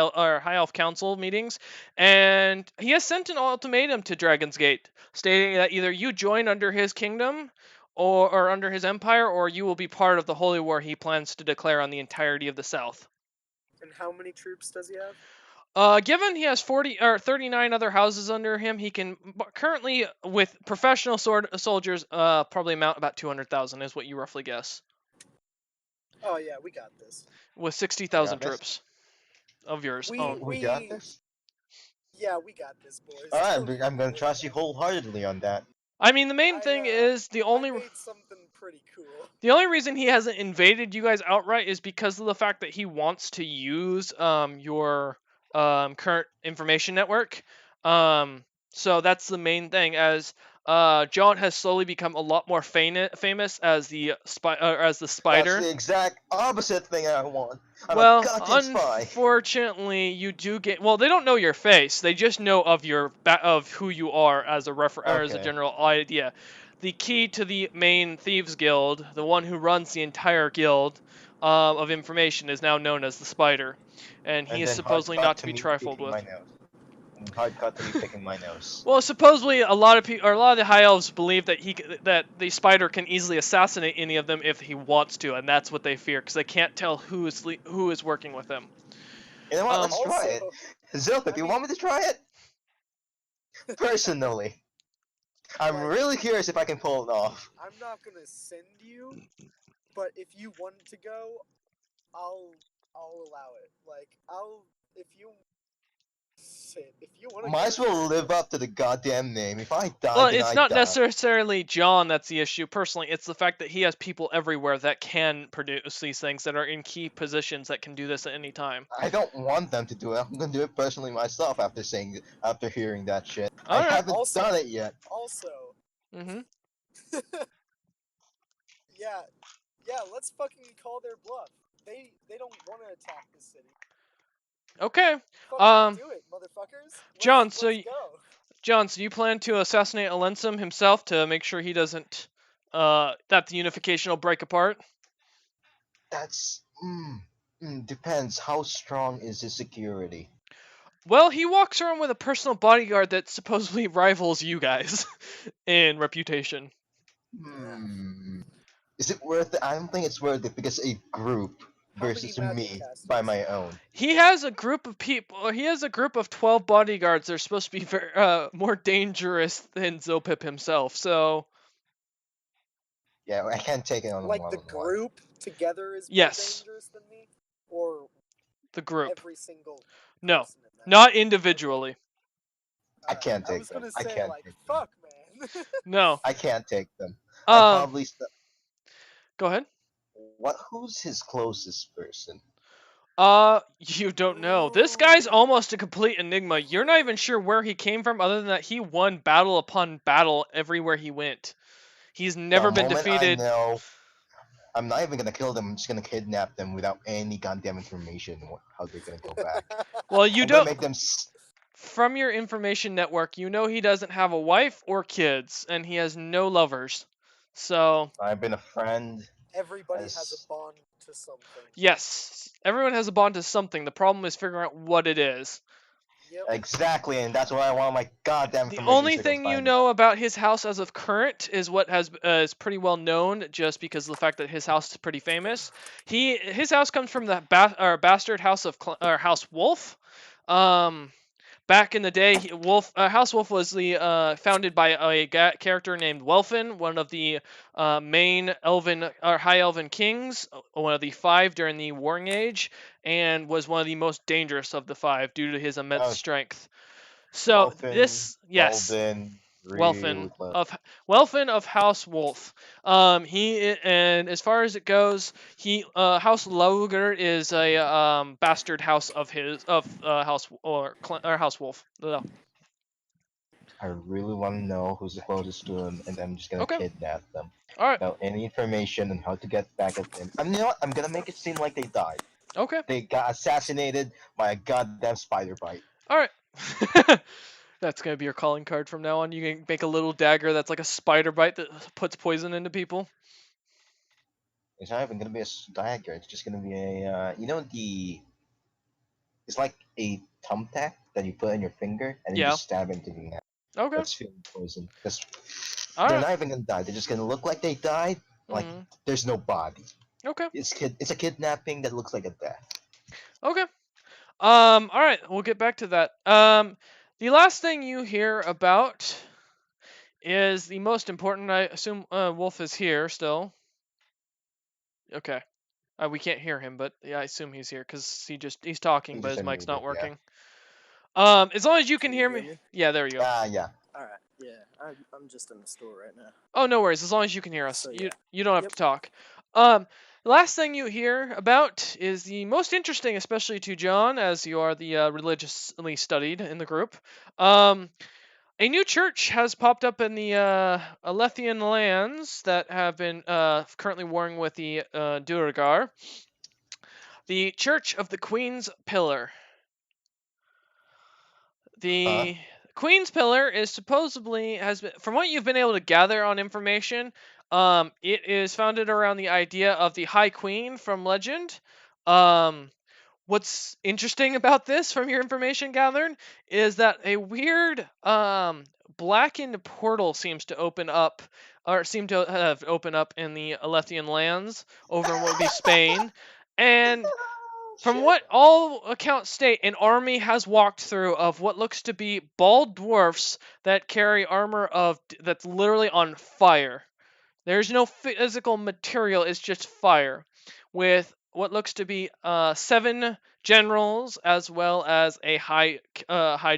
Elf Council meetings, and he has sent an ultimatum to Dragon's Gate stating that either you join under his kingdom or under his empire, or you will be part of the holy war he plans to declare on the entirety of the South. And how many troops does he have? Given he has 39 other houses under him, he can currently, with professional soldiers, probably amount about 200,000 is what you roughly guess. Oh yeah, we got this. With 60,000 Got this? troops of yours We- own. We got this? Yeah, we got this, boys. Alright, I'm gonna trust you wholeheartedly on that. I mean, the main thing is I made something pretty cool. the only reason he hasn't invaded you guys outright is because of the fact that he wants to use your current information network. So that's the main thing. As John has slowly become a lot more famous as the spider. That's the exact opposite thing I want. I'm Well, a goddamn spy. unfortunately, you do get. Well, they don't know your face. They just know of your of who you are as a or as a Okay. general idea. The key to the main thieves guild, the one who runs the entire guild of information, is now known as the Spider, and he And is then supposedly hard not cut to be me trifled picking with. my nose. And hard cut to me picking my nose. Well, supposedly a lot of people, or a lot of the high elves believe that that the Spider can easily assassinate any of them if he wants to, and that's what they fear because they can't tell who is working with them. You know what? Let's try it. Also, Zilpip, you want me to try it? Personally. I'm really curious if I can pull it off. I'm not gonna send you, but if you want to go, I'll allow it. Like if you want to. Might as well live up to the goddamn name. If I die, Well, then it's I not die. necessarily John that's the issue. Personally, it's the fact that he has people everywhere that can produce these things that are in key positions that can do this at any time. I don't want them to do it. I'm gonna do it personally myself after hearing that shit. I Alright. haven't Also- done it yet. Also, Mm-hmm. yeah, let's fucking call their bluff. They don't want to attack the city. Okay, Fucking do it, motherfuckers. John, Let's so go. John, so you plan to assassinate Alensum himself to make sure he doesn't that the unification will break apart? That's depends. How strong is his security? Well, he walks around with a personal bodyguard that supposedly rivals you guys in reputation. Hmm. Is it worth it? I don't think it's worth it because a group How many versus magic me casters? by my own. He has a group of people. He has a group of 12 bodyguards. That are supposed to be more dangerous than Zopip himself. So Yeah, I can't take it on Like one the on one. group together is more Yes. dangerous than me, or the group, every single no, person in that? not individually. I Alright, can't I take was them. gonna I say can't like, take them. fuck, man. No. I can't take them. I Um. probably. Go ahead. What? Who's his closest person? You don't know. This guy's almost a complete enigma. You're not even sure where he came from, other than that he won battle upon battle everywhere he went. He's never The been moment defeated. I know, I'm not even gonna kill them. I'm just gonna kidnap them without any goddamn information on how they're gonna go back. Well, you I'm gonna don't. make them. From your information network, you know he doesn't have a wife or kids, and he has no lovers. So, I've been a friend. Everybody has As- a bond to something. yes, everyone has a bond to something. The problem is figuring out what it is. Yep. Exactly, and that's why I want my goddamn The information. only so I can thing you find know about his house as of current is what has is pretty well known, just because of the fact that his house is pretty famous. His house comes from the bastard house of House Wolf. Back in the day, House Wolf was the founded by a character named Welfin, one of the main elven or high elven kings, one of the 5 during the Warring Age, and was one of the most dangerous of the 5 due to his immense Oh. strength. So Wolfen, this, yes, Walden, Welfin really close. of House Wolf. And as far as it goes, House Loger is a bastard house of House House Wolf. No. I really want to know who's the closest to him, and I'm just gonna Okay. kidnap them. All right. Without any information on how to get back at them. You know what? I'm gonna make it seem like they died. Okay. They got assassinated by a goddamn spider bite. All right. That's gonna be your calling card from now on. You can make a little dagger that's like a spider bite that puts poison into people. It's not even gonna be a dagger. It's just gonna be a, it's like a thumbtack that you put in your finger and you Yeah. just stab into the neck. Okay. That's feeling poison. Because All they're right. not even gonna die. They're just gonna look like they died. Like Mhm. there's no body. Okay. It's a kidnapping that looks like a death. Okay. All right, we'll get back to that. The last thing you hear about is the most important. I assume Wolf is here still. Okay. We can't hear him, but yeah, I assume he's here because he's talking, He's but just his mic's not unmuted, yeah. working. As long as you can hear me. Yeah, there you go. Yeah. Alright, yeah. I'm just in the store right now. Oh, no worries. As long as you can hear us, So, you yeah. you don't have Yep. to talk. The last thing you hear about is the most interesting, especially to John, as you are the religiously studied in the group. A new church has popped up in the Alethian lands that have been currently warring with the Duergar. The Church of the Queen's Pillar. The Queen's Pillar is supposedly from what you've been able to gather on information, it is founded around the idea of the High Queen from legend. What's interesting about this, from your information gathered, is that a weird blackened portal seems to open up, or seem to have opened up in the Alethian lands over in what would be Spain, and from what all accounts state, an army has walked through of what looks to be bald dwarfs that carry armor that's literally on fire. There's no physical material; it's just fire, with what looks to be 7 generals as well as a high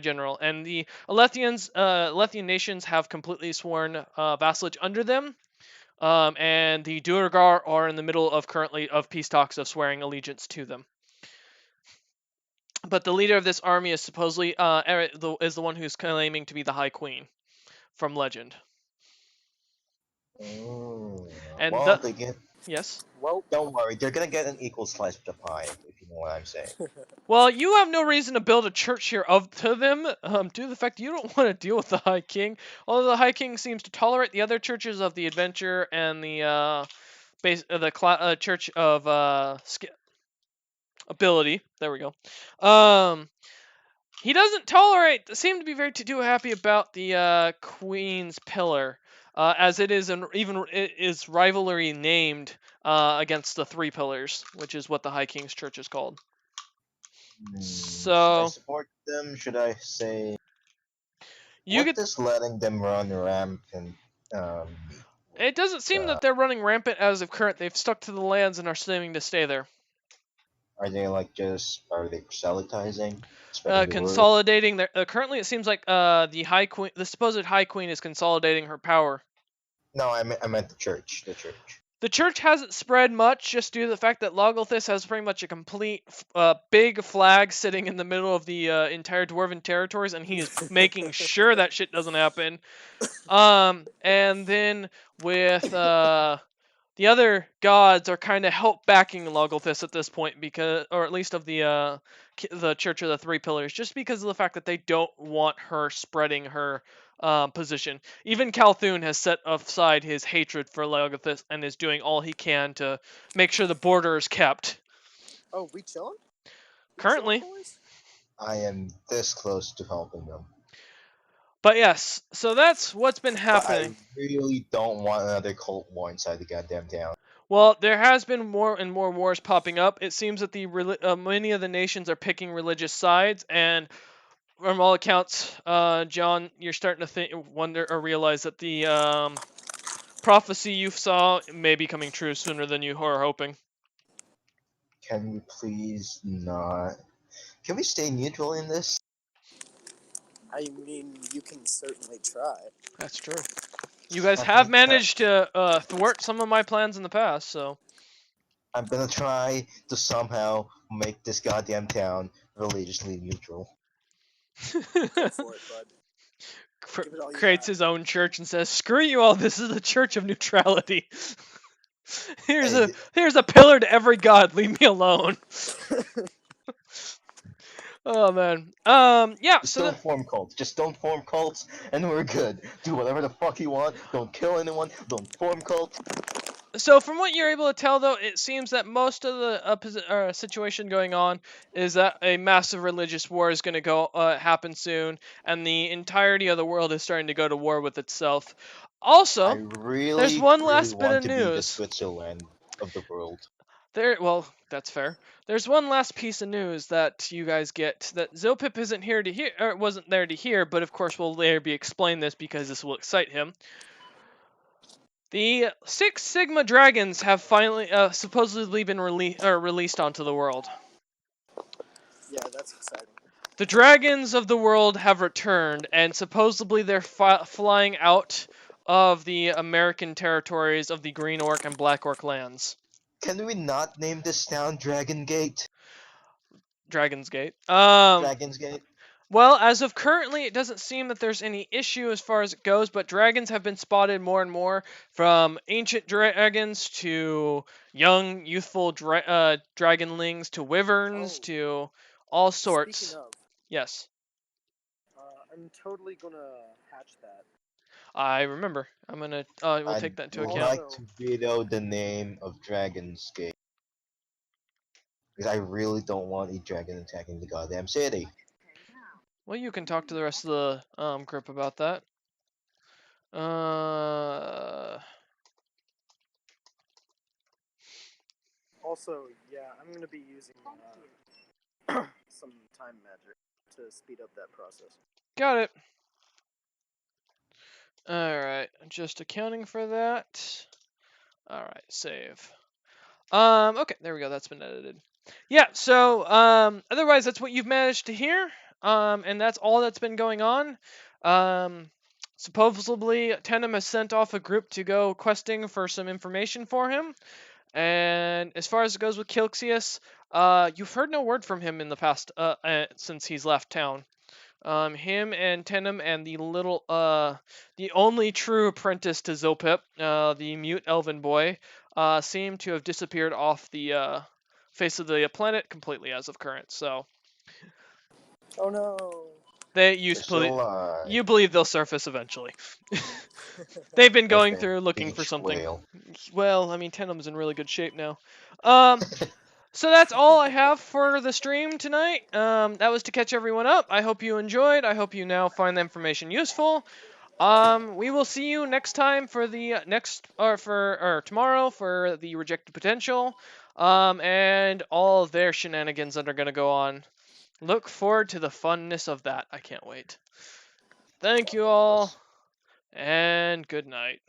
general. And the Alethian nations have completely sworn vassalage under them. And the Duergar are in the middle of currently of peace talks of swearing allegiance to them. But the leader of this army is supposedly is the one who's claiming to be the High Queen from legend. And Well, they get. yes. Well, Don't worry, they're gonna get an equal slice of the pie if You know what I'm saying? Well, you have no reason to build a church here of to them, due to the fact you don't want to deal with the High King. Although the High King seems to tolerate the other churches of the Adventure and the Church of Ability. There we go. He doesn't seem to be very too happy about the Queen's Pillar, as it is it is rivalry named against the Three Pillars, which is what the High King's Church is called. Should I So support them? Should I say you what could. does letting them run rampant mean? It doesn't seem that they're running rampant as of current. They've stuck to the lands and are seeming to stay there. Are they proselytizing? Spreading the word? Consolidating their. Currently, it seems like the supposed High Queen, is consolidating her power. No, I meant the church. The church. The church hasn't spread much, just due to the fact that Logolthus has pretty much a complete big flag sitting in the middle of the entire Dwarven territories, and he is making sure that shit doesn't happen. And then with the other gods are kind of help backing Logolthus at this point, or at least of the Church of the Three Pillars, just because of the fact that they don't want her spreading her position. Even Calthun has set aside his hatred for Logolthus and is doing all he can to make sure the border is kept. Oh, we chilling? Currently. Boys? I am this close to helping them. But yes, so that's what's been happening. But I really don't want another cult war inside the goddamn town. Well, there has been more and more wars popping up. It seems that many of the nations are picking religious sides, and from all accounts, John, you're starting to wonder or realize that the prophecy you saw may be coming true sooner than you are hoping. Can we please not? Can we stay neutral in this? I mean, you can certainly try. That's true. You guys have managed to thwart some of my plans in the past, so. I'm gonna try to somehow make this goddamn town religiously neutral. Go for it, bud. Creates his own church and says, "Screw you all! This is the Church of Neutrality. here's a pillar to every god. Leave me alone." Oh man. Yeah. Just don't form cults. Just don't form cults, and we're good. Do whatever the fuck you want. Don't kill anyone. Don't form cults. So from what you're able to tell, though, it seems that most of the situation going on is that a massive religious war is going to happen soon, and the entirety of the world is starting to go to war with itself. Also, there's one last bit of news. Be the Switzerland of the world. Well, that's fair. There's one last piece of news that you guys get that Zopip isn't here to hear, or wasn't there to hear, but of course will later be explained this because this will excite him. The Six Sigma dragons have finally supposedly been released onto the world. Yeah, that's exciting. The dragons of the world have returned, and supposedly they're flying out of the American territories of the Green Orc and Black Orc lands. Can we not name this town Dragon Gate? Dragon's Gate. Dragon's Gate. Well, as of currently, it doesn't seem that there's any issue as far as it goes, but dragons have been spotted more and more, from ancient dragons to young, youthful dragonlings to wyverns to all sorts. Speaking of, yes. I'm totally gonna hatch that. I remember. I'm gonna. We'll take that into account. I'd like to veto the name of Dragon's Gate, because I really don't want a dragon attacking the goddamn city. Well, you can talk to the rest of the group about that. Also, yeah, I'm gonna be using some time magic to speed up that process. Got it. Alright, just accounting for that. Alright, save. Okay, there we go, that's been edited. Yeah, so, otherwise that's what you've managed to hear, and that's all that's been going on. Supposedly, Tenem has sent off a group to go questing for some information for him, and as far as it goes with Kilxius, you've heard no word from him in the past, since he's left town. Him and Tenem and the only true apprentice to Zopip, the mute elven boy, seem to have disappeared off the face of the planet completely as of current. So Oh no. you They're still alive. believe they'll surface eventually. They've been going Okay, through looking for beach something. whale. Well, I mean, Tenem's in really good shape now. So that's all I have for the stream tonight. That was to catch everyone up. I hope you enjoyed. I hope you now find the information useful. We will see you next time for the tomorrow for the rejected potential. And all of their shenanigans that are gonna go on. Look forward to the funness of that. I can't wait. Thank you all, and good night.